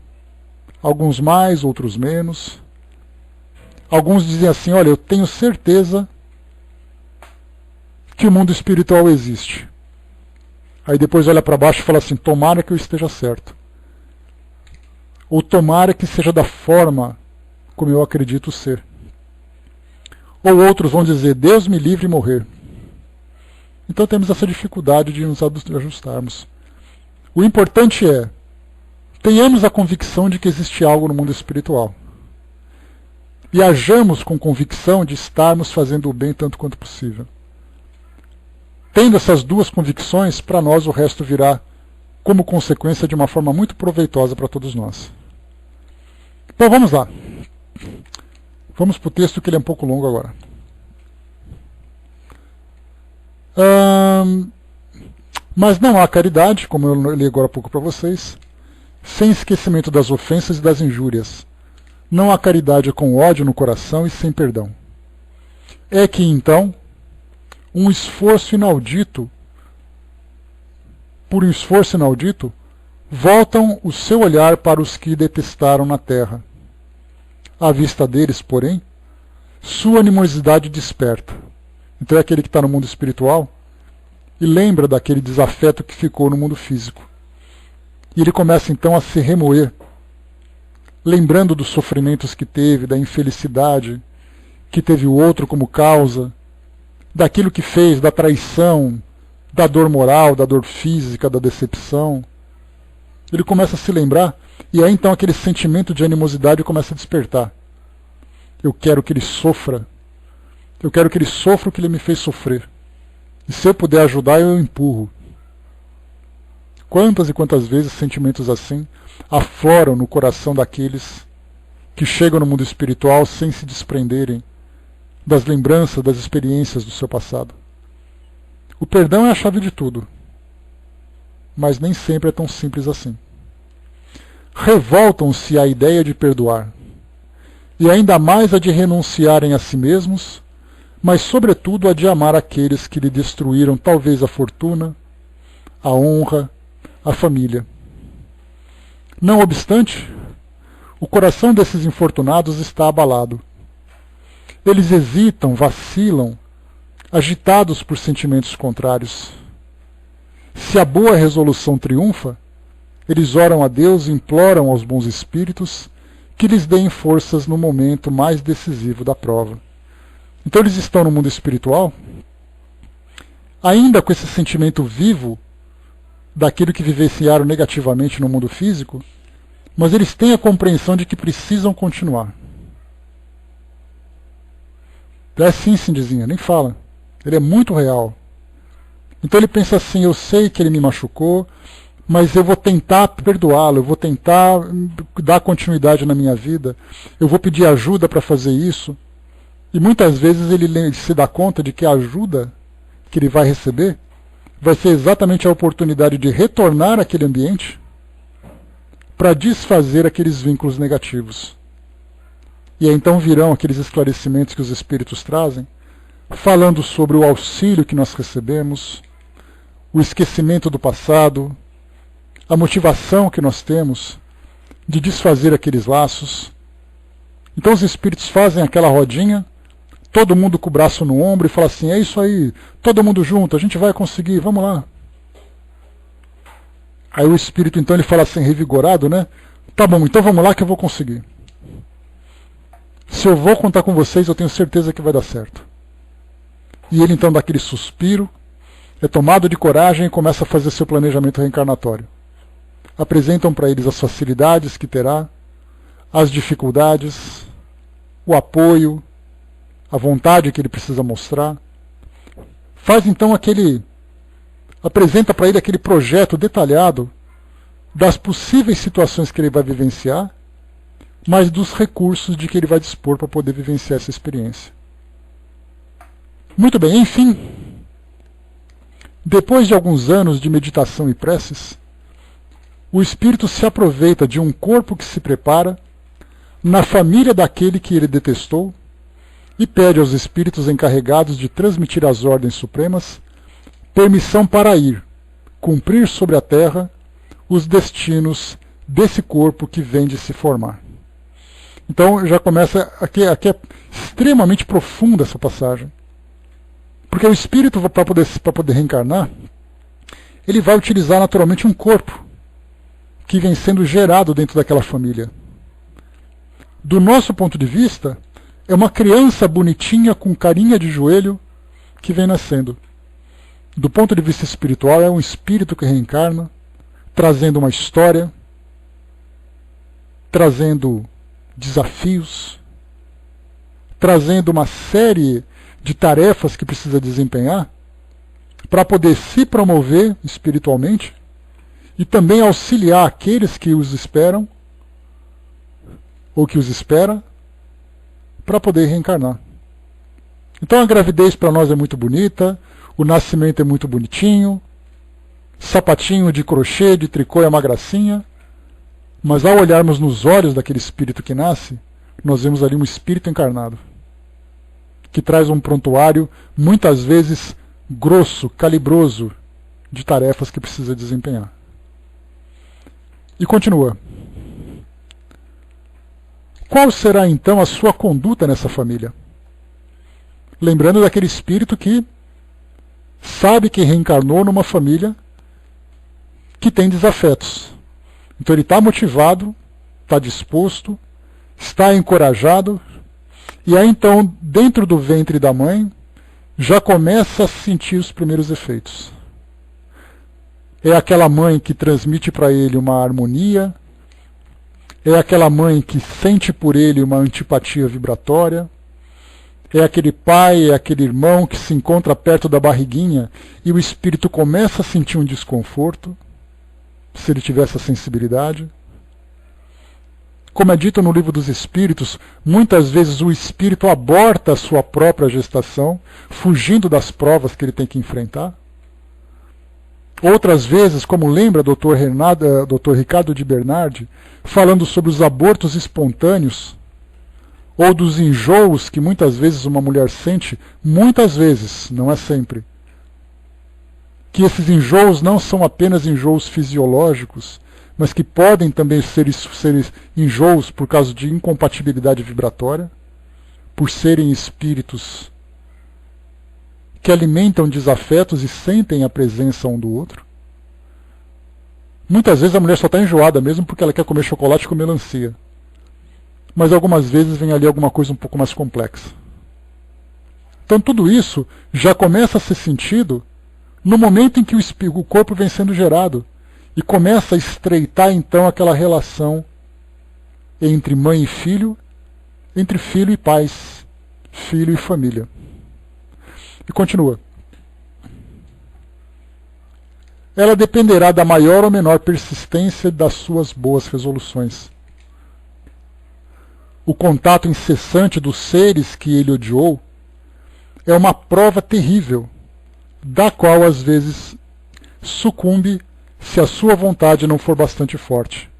Alguns mais, outros menos. Alguns dizem assim, olha, eu tenho certeza que o mundo espiritual existe. Aí depois olha para baixo e fala assim, tomara que eu esteja certo. Ou tomara que seja da forma como eu acredito ser. Ou outros vão dizer, Deus me livre de morrer. Então temos essa dificuldade de nos ajustarmos. O importante é, tenhamos a convicção de que existe algo no mundo espiritual. E hajamos com convicção de estarmos fazendo o bem tanto quanto possível. Tendo essas 2 convicções, para nós o resto virá como consequência de uma forma muito proveitosa para todos nós. Então vamos lá. Vamos para o texto, que ele é um pouco longo agora. Mas não há caridade, como eu li agora há pouco para vocês, sem esquecimento das ofensas e das injúrias. Não há caridade com ódio no coração e sem perdão. É que então um esforço inaudito por um esforço inaudito, voltam o seu olhar para os que detestaram na terra. À vista deles, porém, sua animosidade desperta. Então é aquele que está no mundo espiritual e lembra daquele desafeto que ficou no mundo físico. E ele começa então a se remoer, lembrando dos sofrimentos que teve, da infelicidade que teve o outro como causa, daquilo que fez, da traição, da dor moral, da dor física, da decepção. Ele começa a se lembrar, e aí então aquele sentimento de animosidade começa a despertar. Eu quero que ele sofra. Eu quero que ele sofra o que ele me fez sofrer. E se eu puder ajudar, eu empurro. Quantas e quantas vezes sentimentos assim afloram no coração daqueles que chegam no mundo espiritual sem se desprenderem das lembranças, das experiências do seu passado. O perdão é a chave de tudo, mas nem sempre é tão simples assim. Revoltam-se à ideia de perdoar, e ainda mais a de renunciarem a si mesmos, mas sobretudo a de amar aqueles que lhe destruíram talvez a fortuna, a honra, a família. Não obstante, o coração desses infortunados está abalado. Eles hesitam, vacilam, agitados por sentimentos contrários. Se a boa resolução triunfa, eles oram a Deus e imploram aos bons espíritos que lhes deem forças no momento mais decisivo da prova. Então eles estão no mundo espiritual, ainda com esse sentimento vivo daquilo que vivenciaram negativamente no mundo físico, mas eles têm a compreensão de que precisam continuar. É assim, Cindizinha, nem fala. Ele é muito real. Então ele pensa assim, eu sei que ele me machucou, mas eu vou tentar perdoá-lo, eu vou tentar dar continuidade na minha vida, eu vou pedir ajuda para fazer isso. E muitas vezes ele se dá conta de que a ajuda que ele vai receber vai ser exatamente a oportunidade de retornar àquele ambiente para desfazer aqueles vínculos negativos. E aí então virão aqueles esclarecimentos que os espíritos trazem, falando sobre o auxílio que nós recebemos, o esquecimento do passado, a motivação que nós temos de desfazer aqueles laços. Então os espíritos fazem aquela rodinha, todo mundo com o braço no ombro e fala assim, é isso aí, todo mundo junto, a gente vai conseguir, vamos lá. Aí o espírito então ele fala assim, revigorado, né? Tá bom, então vamos lá que eu vou conseguir. Se eu vou contar com vocês, eu tenho certeza que vai dar certo. E ele então dá aquele suspiro, é tomado de coragem e começa a fazer seu planejamento reencarnatório. Apresentam para eles as facilidades que terá, as dificuldades, o apoio, a vontade que ele precisa mostrar. Faz então apresenta para ele aquele projeto detalhado das possíveis situações que ele vai vivenciar, mas dos recursos de que ele vai dispor para poder vivenciar essa experiência. Muito bem, enfim, depois de alguns anos de meditação e preces, o espírito se aproveita de um corpo que se prepara na família daquele que ele detestou e pede aos espíritos encarregados de transmitir às ordens supremas permissão para ir, cumprir sobre a terra os destinos desse corpo que vem de se formar. Então já começa, aqui é extremamente profunda essa passagem. Porque o espírito, para poder reencarnar, ele vai utilizar naturalmente um corpo que vem sendo gerado dentro daquela família. Do nosso ponto de vista, é uma criança bonitinha com carinha de joelho que vem nascendo. Do ponto de vista espiritual, é um espírito que reencarna, trazendo uma história, trazendo desafios, trazendo uma série de tarefas que precisa desempenhar para poder se promover espiritualmente e também auxiliar aqueles que os esperam ou que os espera para poder reencarnar. Então a gravidez para nós é muito bonita, o nascimento é muito bonitinho, sapatinho de crochê, de tricô é uma gracinha, mas ao olharmos nos olhos daquele espírito que nasce, nós vemos ali um espírito encarnado, que traz um prontuário muitas vezes grosso, calibroso, de tarefas que precisa desempenhar. E continua. Qual será então a sua conduta nessa família? Lembrando daquele espírito que sabe que reencarnou numa família que tem desafetos. Então ele está motivado, está disposto, está encorajado, e aí então, dentro do ventre da mãe, já começa a sentir os primeiros efeitos. É aquela mãe que transmite para ele uma harmonia, é aquela mãe que sente por ele uma antipatia vibratória, é aquele pai, é aquele irmão que se encontra perto da barriguinha e o espírito começa a sentir um desconforto, se ele tiver essa sensibilidade. Como é dito no Livro dos Espíritos, muitas vezes o espírito aborta a sua própria gestação, fugindo das provas que ele tem que enfrentar. Outras vezes, como lembra Dr. Ricardo de Bernardi, falando sobre os abortos espontâneos, ou dos enjoos que muitas vezes uma mulher sente, muitas vezes, não é sempre, que esses enjoos não são apenas enjoos fisiológicos, mas que podem também ser enjoos por causa de incompatibilidade vibratória, por serem espíritos que alimentam desafetos e sentem a presença um do outro. Muitas vezes a mulher só está enjoada mesmo porque ela quer comer chocolate com melancia. Mas algumas vezes vem ali alguma coisa um pouco mais complexa. Então tudo isso já começa a ser sentido no momento em que o corpo vem sendo gerado e começa a estreitar então aquela relação entre mãe e filho, entre filho e pais, filho e família. E continua. Ela dependerá da maior ou menor persistência das suas boas resoluções. O contato incessante dos seres que ele odiou é uma prova terrível, da qual às vezes sucumbe se a sua vontade não for bastante forte.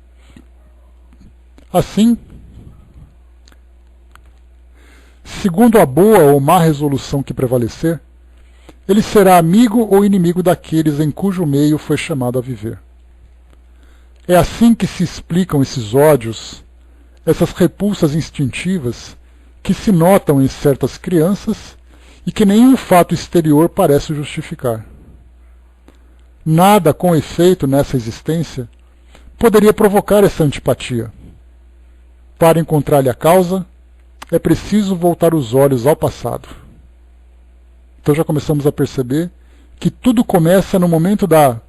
Assim, segundo a boa ou má resolução que prevalecer, ele será amigo ou inimigo daqueles em cujo meio foi chamado a viver. É assim que se explicam esses ódios, essas repulsas instintivas que se notam em certas crianças e que nenhum fato exterior parece justificar. Nada, com efeito, nessa existência poderia provocar essa antipatia. Para encontrar-lhe a causa, é preciso voltar os olhos ao passado. Então já começamos a perceber que tudo começa no momento da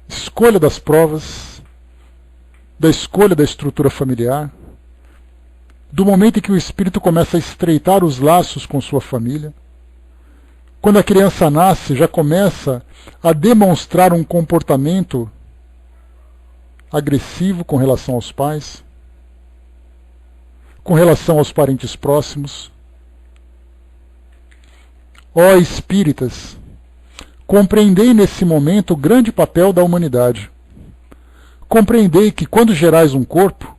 escolha das provas, da escolha da estrutura familiar, do momento em que o espírito começa a estreitar os laços com sua família. Quando a criança nasce, já começa a demonstrar um comportamento agressivo com relação aos pais, com relação aos parentes próximos. Ó espíritas, compreendei nesse momento o grande papel da humanidade. Compreendei que quando gerais um corpo,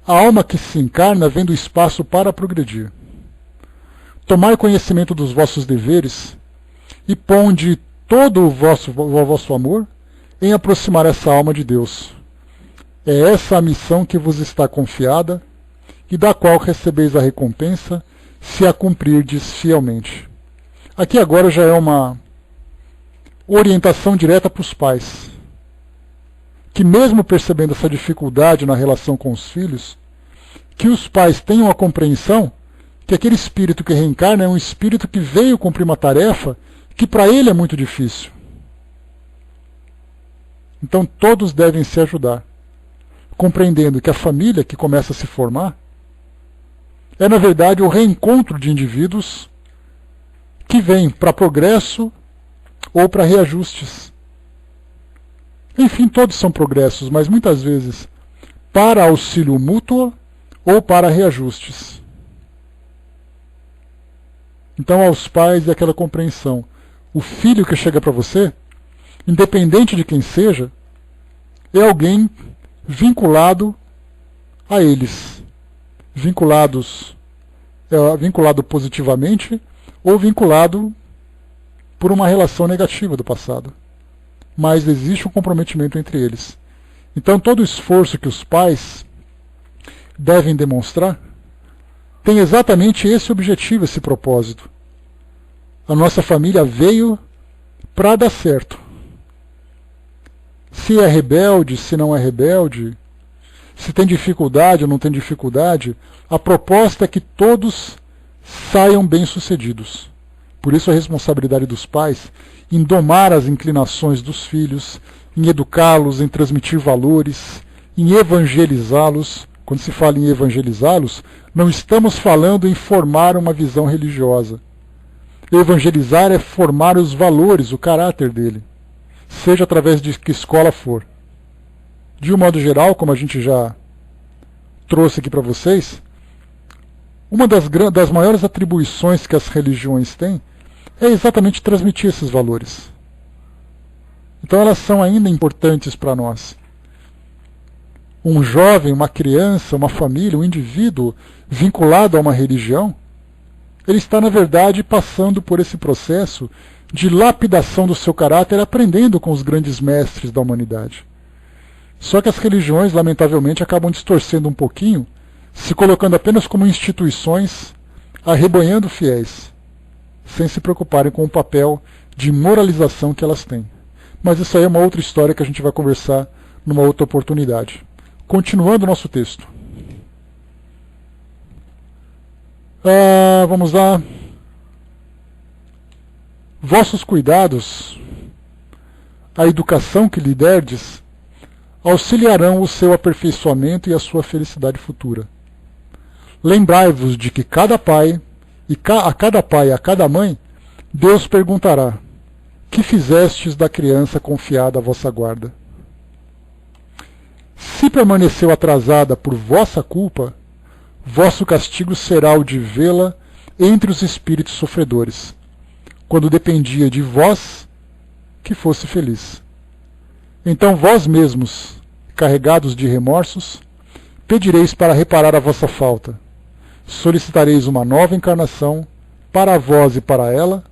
a alma que se encarna vem do espaço para progredir. Tomai conhecimento dos vossos deveres e ponde todo o vosso amor em aproximar essa alma de Deus. É essa a missão que vos está confiada e da qual recebeis a recompensa se a cumprirdes fielmente. Aqui agora já é uma orientação direta para os pais, que mesmo percebendo essa dificuldade na relação com os filhos, que os pais tenham a compreensão que aquele espírito que reencarna é um espírito que veio cumprir uma tarefa que para ele é muito difícil. Então todos devem se ajudar, compreendendo que a família que começa a se formar é, na verdade, o reencontro de indivíduos que vêm para progresso ou para reajustes. Enfim, todos são progressos, mas muitas vezes para auxílio mútuo ou para reajustes. Então, aos pais é aquela compreensão. O filho que chega para você, independente de quem seja, é alguém vinculado a eles. Vinculado positivamente ou vinculado por uma relação negativa do passado. mas existe um comprometimento entre eles. Então todo esforço que os pais devem demonstrar tem exatamente esse objetivo, esse propósito. A nossa família veio para dar certo. Se é rebelde, se não é rebelde, se tem dificuldade ou não tem dificuldade, a proposta é que todos saiam bem-sucedidos. Por isso a responsabilidade dos pais em domar as inclinações dos filhos, em educá-los, em transmitir valores, em evangelizá-los. Quando se fala em evangelizá-los, não estamos falando em formar uma visão religiosa. Evangelizar é formar os valores, o caráter dele, seja através de que escola for. De um modo geral, como a gente já trouxe aqui para vocês, uma das maiores atribuições que as religiões têm é exatamente transmitir esses valores. Então elas são ainda importantes para nós. Um jovem, uma criança, uma família, um indivíduo vinculado a uma religião, ele está, na verdade, passando por esse processo de lapidação do seu caráter, aprendendo com os grandes mestres da humanidade. Só que as religiões, lamentavelmente, acabam distorcendo um pouquinho, se colocando apenas como instituições, arrebanhando fiéis, sem se preocuparem com o papel de moralização que elas têm. Mas isso aí é uma outra história que a gente vai conversar numa outra oportunidade. Continuando o nosso texto. Vamos lá. Vossos cuidados, a educação que lhe derdes, auxiliarão o seu aperfeiçoamento e a sua felicidade futura. Lembrai-vos de que a cada pai e a cada mãe, Deus perguntará: que fizestes da criança confiada à vossa guarda? Se permaneceu atrasada por vossa culpa, vosso castigo será o de vê-la entre os espíritos sofredores, quando dependia de vós que fosse feliz. Então vós mesmos, carregados de remorsos, pedireis para reparar a vossa falta. Solicitareis uma nova encarnação para vós e para ela,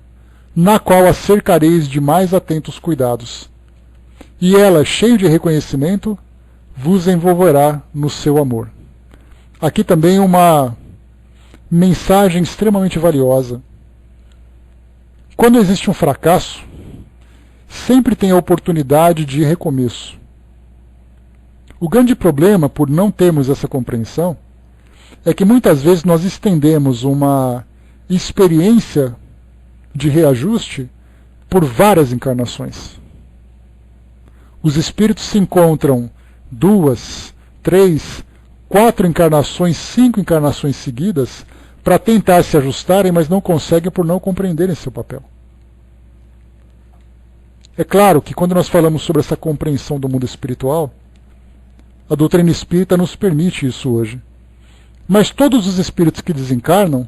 na qual a cercareis de mais atentos cuidados. E ela, cheia de reconhecimento, vos envolverá no seu amor. Aqui também uma mensagem extremamente valiosa. Quando existe um fracasso, sempre tem a oportunidade de recomeço. O grande problema, por não termos essa compreensão, é que muitas vezes nós estendemos uma experiência de reajuste por várias encarnações. Os espíritos se encontram 2, 3, 4 encarnações, 5 encarnações seguidas para tentar se ajustarem, mas não conseguem por não compreenderem seu papel. É claro que quando nós falamos sobre essa compreensão do mundo espiritual, a doutrina espírita nos permite isso hoje. Mas todos os espíritos que desencarnam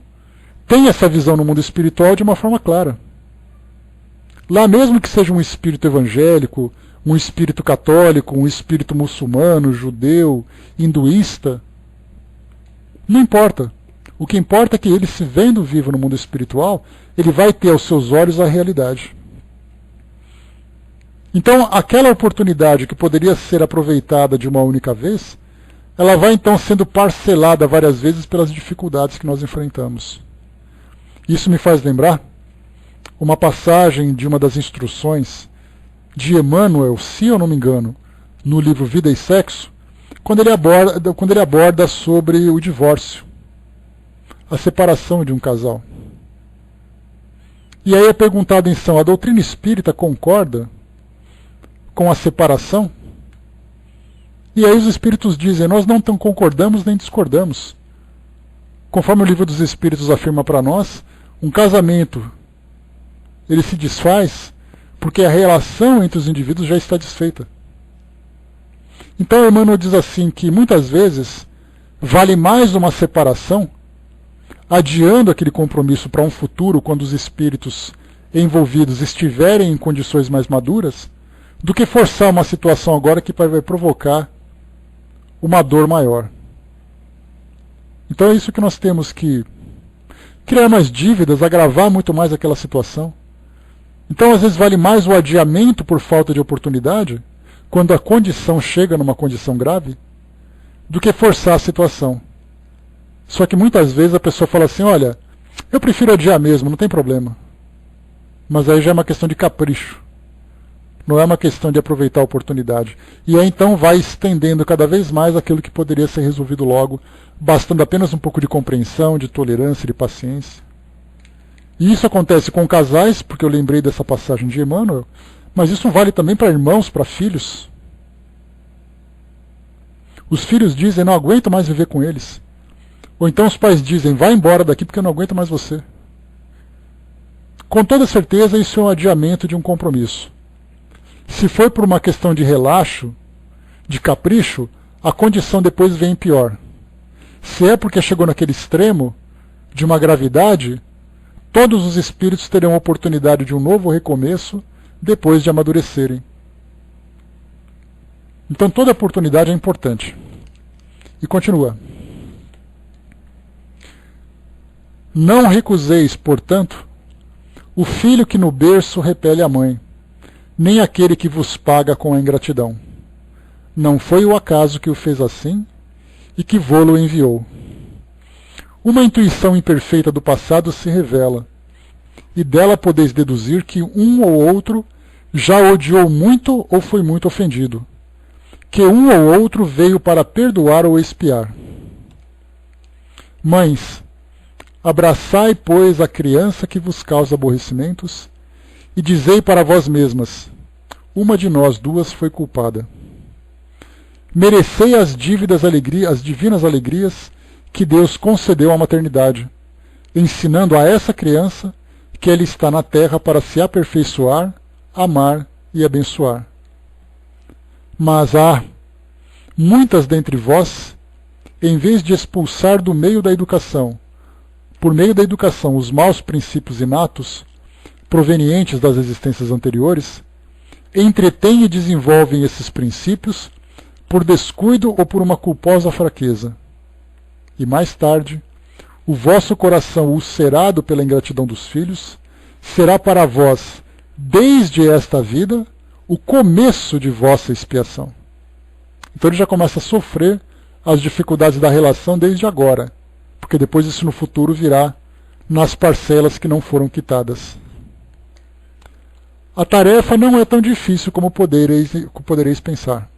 têm essa visão no mundo espiritual de uma forma clara. Lá mesmo que seja um espírito evangélico, um espírito católico, um espírito muçulmano, judeu, hinduísta, não importa. O que importa é que ele, se vendo vivo no mundo espiritual, ele vai ter aos seus olhos a realidade. Então, aquela oportunidade que poderia ser aproveitada de uma única vez, ela vai então sendo parcelada várias vezes pelas dificuldades que nós enfrentamos. Isso me faz lembrar uma passagem de uma das instruções de Emmanuel, se eu não me engano, no livro Vida e Sexo, quando ele aborda sobre o divórcio, a separação de um casal. E aí é perguntado em atenção: a doutrina espírita concorda com a separação? E aí os espíritos dizem: nós não concordamos nem discordamos. Conforme o livro dos espíritos afirma para nós, um casamento ele se desfaz porque a relação entre os indivíduos já está desfeita. Então Emmanuel diz assim que muitas vezes vale mais uma separação, adiando aquele compromisso para um futuro quando os espíritos envolvidos estiverem em condições mais maduras, do que forçar uma situação agora que vai provocar uma dor maior. Então é isso que nós temos que criar mais dívidas, agravar muito mais aquela situação. Então, às vezes, vale mais o adiamento por falta de oportunidade, quando a condição chega numa condição grave, do que forçar a situação. Só que muitas vezes a pessoa fala assim, olha, eu prefiro adiar mesmo, não tem problema. Mas aí já é uma questão de capricho. Não é uma questão de aproveitar a oportunidade. E aí então vai estendendo cada vez mais aquilo que poderia ser resolvido logo, bastando apenas um pouco de compreensão, de tolerância, de paciência. E isso acontece com casais, porque eu lembrei dessa passagem de Emmanuel, mas isso vale também para irmãos, para filhos. Os filhos dizem, não aguento mais viver com eles. Ou então os pais dizem, vai embora daqui porque eu não aguento mais você. Com toda certeza isso é um adiamento de um compromisso. Se for por uma questão de relaxo, de capricho, a condição depois vem pior. Se é porque chegou naquele extremo de uma gravidade, todos os espíritos terão a oportunidade de um novo recomeço depois de amadurecerem. Então toda oportunidade é importante. E continua. Não recuseis, portanto, o filho que no berço repele a mãe, nem aquele que vos paga com a ingratidão. Não foi o acaso que o fez assim e que vô-lo enviou. Uma intuição imperfeita do passado se revela, e dela podeis deduzir que um ou outro já odiou muito ou foi muito ofendido, que um ou outro veio para perdoar ou expiar. Mães, abraçai, pois, a criança que vos causa aborrecimentos, e dizei para vós mesmas, uma de nós duas foi culpada. Merecei as divinas alegrias que Deus concedeu à maternidade, ensinando a essa criança que ela está na terra para se aperfeiçoar, amar e abençoar. Mas há muitas dentre vós, em vez de expulsar do meio da educação, por meio da educação, os maus princípios inatos, provenientes das existências anteriores, entretêm e desenvolvem esses princípios por descuido ou por uma culposa fraqueza. E mais tarde, o vosso coração ulcerado pela ingratidão dos filhos será para vós, desde esta vida, o começo de vossa expiação. Então ele já começa a sofrer as dificuldades da relação desde agora, porque depois isso no futuro virá nas parcelas que não foram quitadas. A tarefa não é tão difícil como podereis pensar.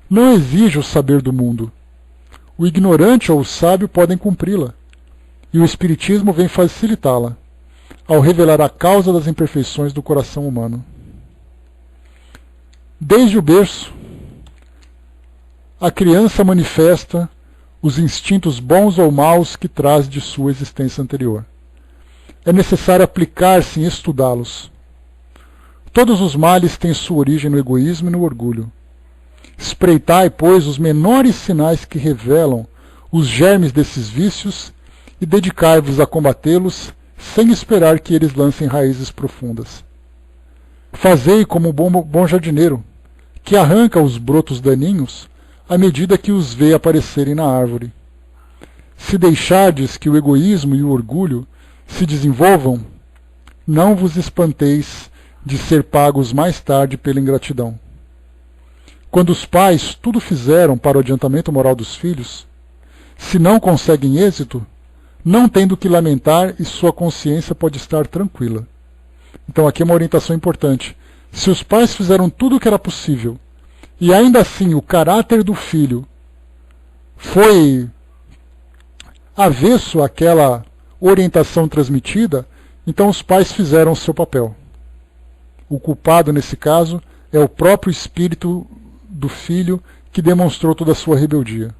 Não exige o saber do mundo. O ignorante ou o sábio podem cumpri-la, e o Espiritismo vem facilitá-la, ao revelar a causa das imperfeições do coração humano. Desde o berço, a criança manifesta os instintos bons ou maus que traz de sua existência anterior. É necessário aplicar-se em estudá-los. Todos os males têm sua origem no egoísmo e no orgulho. Espreitai, pois, os menores sinais que revelam os germes desses vícios e dedicai-vos a combatê-los sem esperar que eles lancem raízes profundas. Fazei como um bom jardineiro, que arranca os brotos daninhos à medida que os vê aparecerem na árvore. Se deixardes que o egoísmo e o orgulho se desenvolvam, não vos espanteis de ser pagos mais tarde pela ingratidão. Quando os pais tudo fizeram para o adiantamento moral dos filhos, se não conseguem êxito, não tem do que lamentar e sua consciência pode estar tranquila. Então aqui é uma orientação importante. Se os pais fizeram tudo o que era possível, e ainda assim o caráter do filho foi avesso àquela orientação transmitida, então os pais fizeram o seu papel. O culpado, nesse caso, é o próprio espírito do filho que demonstrou toda a sua rebeldia.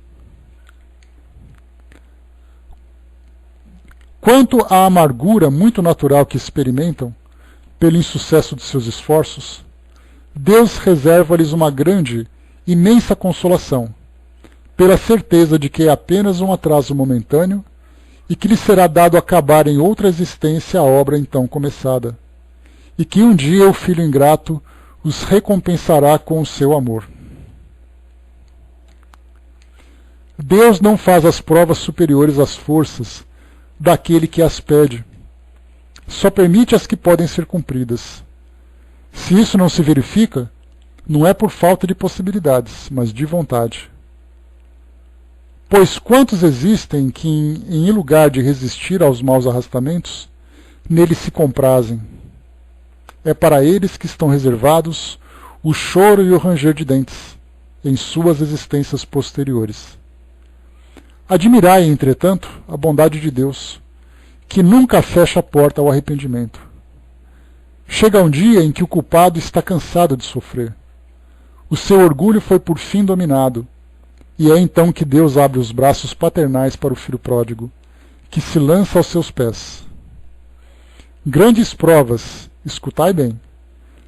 Quanto à amargura muito natural que experimentam pelo insucesso de seus esforços, Deus reserva-lhes uma grande, imensa consolação, pela certeza de que é apenas um atraso momentâneo e que lhes será dado acabar em outra existência a obra então começada, e que um dia o filho ingrato os recompensará com o seu amor. Deus não faz as provas superiores às forças daquele que as pede, só permite as que podem ser cumpridas. Se isso não se verifica, não é por falta de possibilidades, mas de vontade. Pois quantos existem que, em lugar de resistir aos maus arrastamentos, neles se comprazem? É para eles que estão reservados o choro e o ranger de dentes, em suas existências posteriores. Admirai, entretanto, a bondade de Deus, que nunca fecha a porta ao arrependimento. Chega um dia em que o culpado está cansado de sofrer. O seu orgulho foi por fim dominado, e é então que Deus abre os braços paternais para o filho pródigo, que se lança aos seus pés. Grandes provas, escutai bem,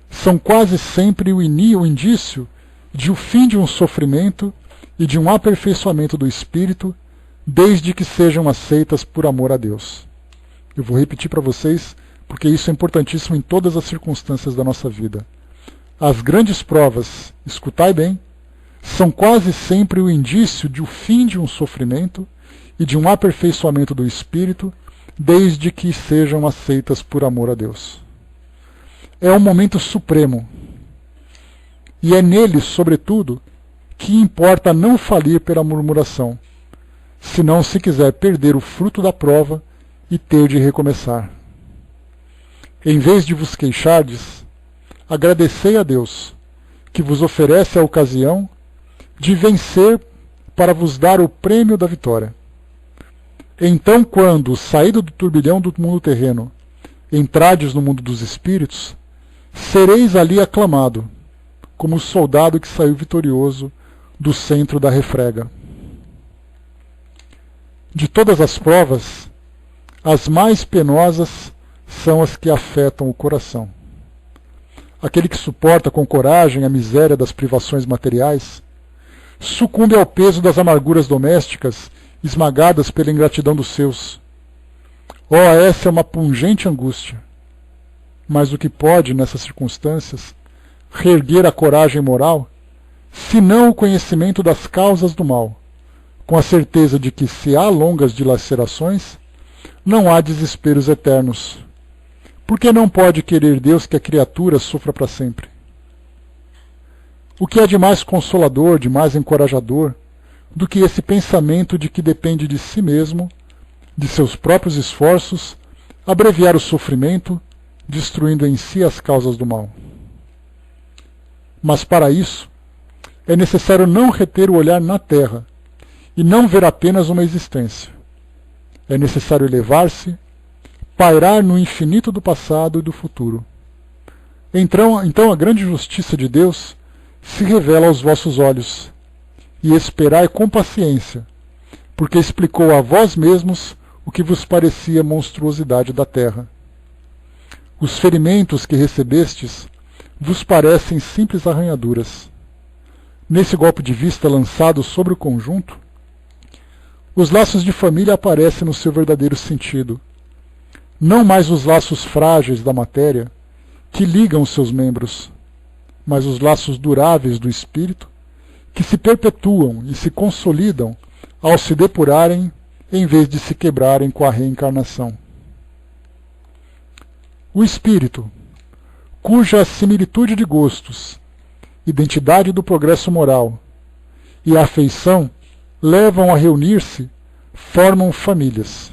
são quase sempre o indício de o fim de um sofrimento e de um aperfeiçoamento do espírito, desde que sejam aceitas por amor a Deus. Eu vou repetir para vocês, porque isso é importantíssimo em todas as circunstâncias da nossa vida. As grandes provas, escutai bem, são quase sempre o indício de o fim de um sofrimento e de um aperfeiçoamento do espírito, desde que sejam aceitas por amor a Deus. É um momento supremo, e é nele, sobretudo, que importa não falir pela murmuração, senão se quiser perder o fruto da prova e ter de recomeçar. Em vez de vos queixardes, agradecei a Deus, que vos oferece a ocasião de vencer para vos dar o prêmio da vitória. Então, quando, saído do turbilhão do mundo terreno, entrardes no mundo dos espíritos, sereis ali aclamado, como o soldado que saiu vitorioso do centro da refrega. De todas as provas, as mais penosas são as que afetam o coração. Aquele que suporta com coragem a miséria das privações materiais, sucumbe ao peso das amarguras domésticas, esmagadas pela ingratidão dos seus. Oh, essa é uma pungente angústia. Mas o que pode, nessas circunstâncias, reerguer a coragem moral, senão o conhecimento das causas do mal, com a certeza de que, se há longas dilacerações, não há desesperos eternos. Porque não pode querer Deus que a criatura sofra para sempre? O que é de mais consolador, de mais encorajador, do que esse pensamento de que depende de si mesmo, de seus próprios esforços, abreviar o sofrimento, destruindo em si as causas do mal? Mas para isso, é necessário não reter o olhar na terra e não ver apenas uma existência. É necessário elevar-se, pairar no infinito do passado e do futuro. Então a grande justiça de Deus se revela aos vossos olhos, e esperai com paciência, porque explicou a vós mesmos o que vos parecia monstruosidade da terra. Os ferimentos que recebestes vos parecem simples arranhaduras. Nesse golpe de vista lançado sobre o conjunto, os laços de família aparecem no seu verdadeiro sentido, não mais os laços frágeis da matéria que ligam os seus membros, mas os laços duráveis do espírito, que se perpetuam e se consolidam ao se depurarem em vez de se quebrarem com a reencarnação. O espírito, cuja similitude de gostos, identidade do progresso moral e a afeição levam a reunir-se, formam famílias.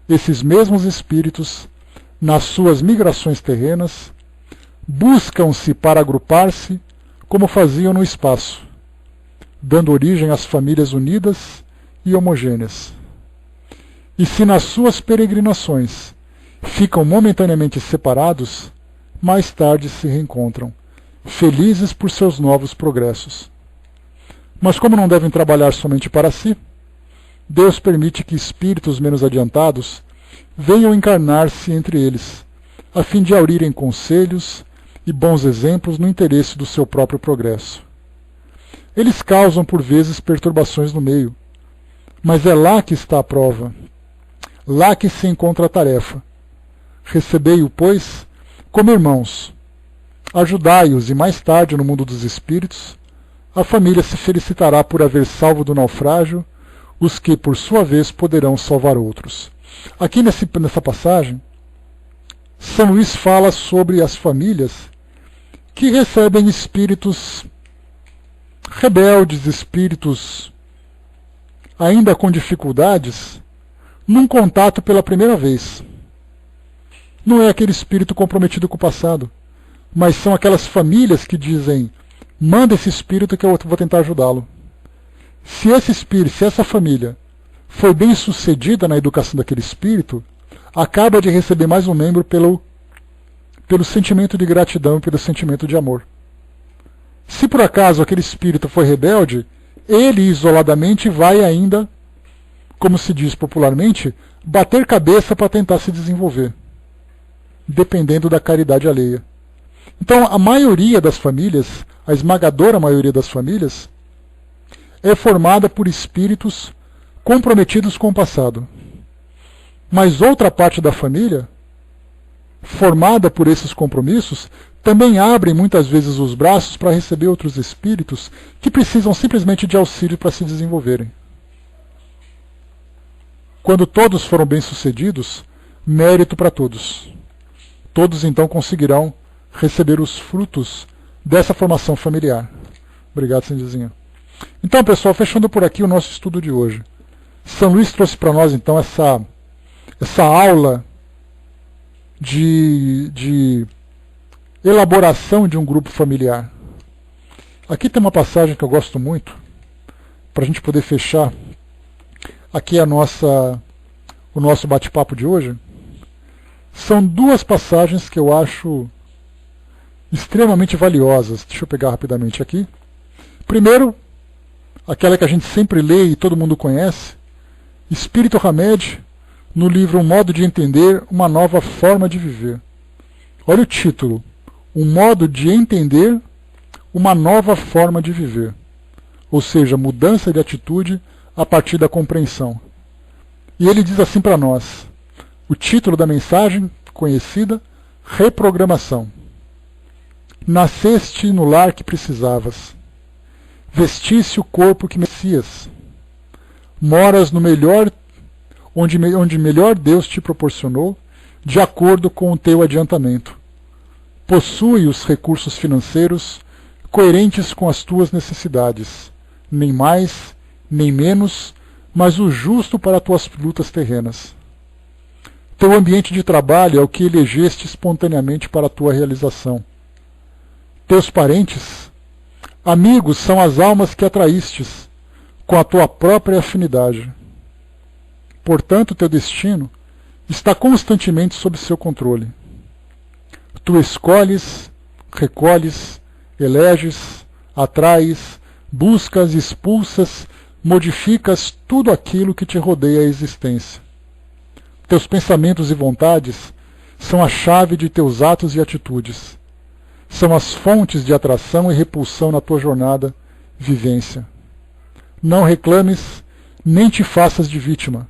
Esses mesmos espíritos, nas suas migrações terrenas, buscam-se para agrupar-se como faziam no espaço, dando origem às famílias unidas e homogêneas. E se nas suas peregrinações ficam momentaneamente separados, mais tarde se reencontram, felizes por seus novos progressos. Mas como não devem trabalhar somente para si, Deus permite que espíritos menos adiantados venham encarnar-se entre eles, a fim de aurirem conselhos e bons exemplos no interesse do seu próprio progresso. Eles causam por vezes perturbações no meio, mas é lá que está a prova, lá que se encontra a tarefa. Recebei-o, pois, como irmãos, ajudai-os, e mais tarde, no mundo dos espíritos, a família se felicitará por haver salvo do naufrágio os que, por sua vez, poderão salvar outros. Aqui nessa passagem, São Luís fala sobre as famílias que recebem espíritos rebeldes, espíritos ainda com dificuldades, num contato pela primeira vez. Não é aquele espírito comprometido com o passado, mas são aquelas famílias que dizem: manda esse espírito que eu vou tentar ajudá-lo. Se esse espírito, se essa família foi bem sucedida na educação daquele espírito, acaba de receber mais um membro pelo sentimento de gratidão, pelo sentimento de amor. Se por acaso aquele espírito foi rebelde, ele isoladamente vai ainda, como se diz popularmente, bater cabeça para tentar se desenvolver, dependendo da caridade alheia. Então a maioria das famílias, a esmagadora maioria das famílias, é formada por espíritos comprometidos com o passado. Mas outra parte da família, formada por esses compromissos, também abrem muitas vezes os braços para receber outros espíritos que precisam simplesmente de auxílio para se desenvolverem. Quando todos foram bem-sucedidos, mérito para todos. Todos então conseguirão receber os frutos dessa formação familiar. Obrigado, Cindizinha. Então, pessoal, fechando por aqui o nosso estudo de hoje. São Luís trouxe para nós então essa aula de elaboração de um grupo familiar. Aqui tem uma passagem que eu gosto muito, para a gente poder fechar aqui o nosso bate-papo de hoje. São duas passagens que eu acho extremamente valiosas. Deixa eu pegar rapidamente aqui. Primeiro, aquela que a gente sempre lê e todo mundo conhece, Espírito Hamed, no livro Um Modo de Entender, uma Nova Forma de Viver. Olha o título: Um modo de entender uma nova forma de viver. Ou seja, mudança de atitude a partir da compreensão. E ele diz assim para nós, o título da mensagem conhecida: Reprogramação. Nasceste no lar que precisavas. Vestiste o corpo que merecias. Moras no melhor, onde melhor Deus te proporcionou, de acordo com o teu adiantamento. Possui os recursos financeiros coerentes com as tuas necessidades, nem mais, nem menos, mas o justo para as tuas lutas terrenas. Teu ambiente de trabalho é o que elegeste espontaneamente para a tua realização. Teus parentes, amigos, são as almas que atraístes com a tua própria afinidade. Portanto, teu destino está constantemente sob seu controle. Tu escolhes, recolhes, eleges, atraes, buscas, expulsas, modificas tudo aquilo que te rodeia a existência. Teus pensamentos e vontades são a chave de teus atos e atitudes. São as fontes de atração e repulsão na tua jornada, vivência. Não reclames, nem te faças de vítima.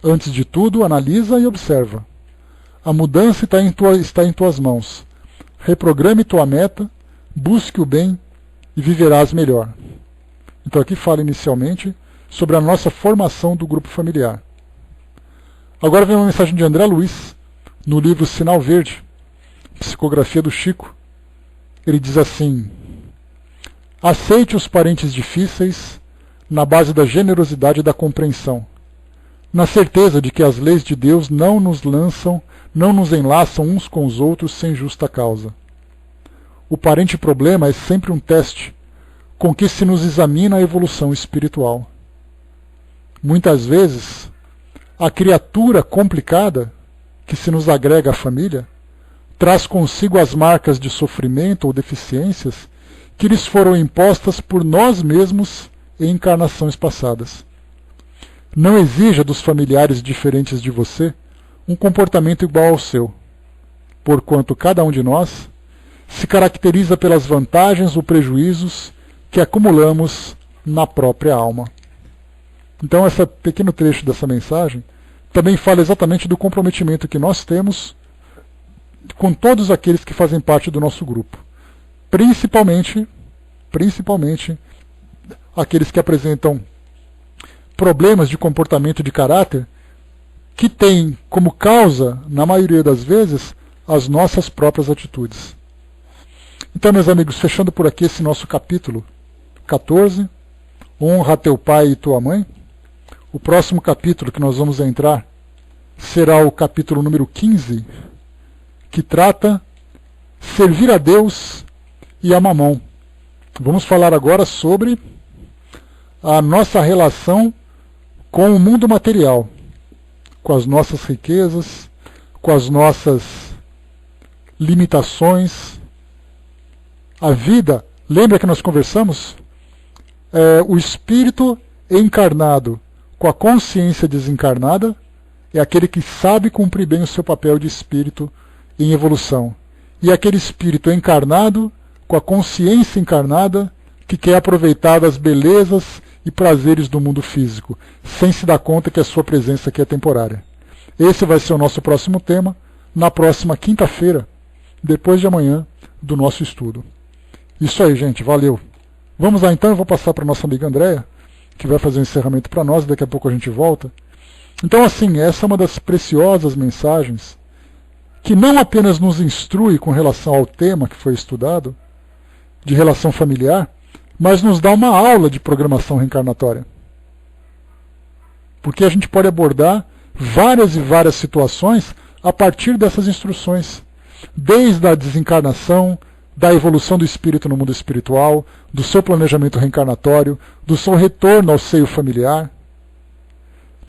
Antes de tudo, analisa e observa. A mudança está em tuas mãos. Reprograme tua meta, busque o bem e viverás melhor. Então aqui fala inicialmente sobre a nossa formação do grupo familiar. Agora vem uma mensagem de André Luiz, no livro Sinal Verde, Psicografia do Chico. Ele diz assim: aceite os parentes difíceis na base da generosidade e da compreensão, na certeza de que as leis de Deus não nos enlaçam uns com os outros sem justa causa. O parente problema é sempre um teste com que se nos examina a evolução espiritual. Muitas vezes, a criatura complicada que se nos agrega à família traz consigo as marcas de sofrimento ou deficiências que lhes foram impostas por nós mesmos em encarnações passadas. Não exija dos familiares diferentes de você um comportamento igual ao seu, porquanto cada um de nós se caracteriza pelas vantagens ou prejuízos que acumulamos na própria alma. Então, esse pequeno trecho dessa mensagem também fala exatamente do comprometimento que nós temos com todos aqueles que fazem parte do nosso grupo, principalmente aqueles que apresentam problemas de comportamento de caráter que tem como causa, na maioria das vezes, as nossas próprias atitudes. Então, meus amigos, fechando por aqui esse nosso capítulo 14, honra teu pai e tua mãe. O próximo capítulo que nós vamos entrar será o capítulo número 15, que trata servir a Deus e a Mamon. Vamos falar agora sobre a nossa relação com o mundo material, com as nossas riquezas, com as nossas limitações. A vida, lembra que nós conversamos? O espírito encarnado com a consciência desencarnada é aquele que sabe cumprir bem o seu papel de espírito em evolução. E aquele espírito encarnado com a consciência encarnada que quer aproveitar das belezas e prazeres do mundo físico, sem se dar conta que a sua presença aqui é temporária. Esse vai ser o nosso próximo tema, na próxima quinta-feira, depois de amanhã, do nosso estudo. Isso aí, gente, valeu. Vamos lá então, eu vou passar para a nossa amiga Andréia, que vai fazer um encerramento para nós, daqui a pouco a gente volta. Então, assim, essa é uma das preciosas mensagens que não apenas nos instrui com relação ao tema que foi estudado, de relação familiar, mas nos dá uma aula de programação reencarnatória. Porque a gente pode abordar várias e várias situações a partir dessas instruções, desde a desencarnação, da evolução do espírito no mundo espiritual, do seu planejamento reencarnatório, do seu retorno ao seio familiar,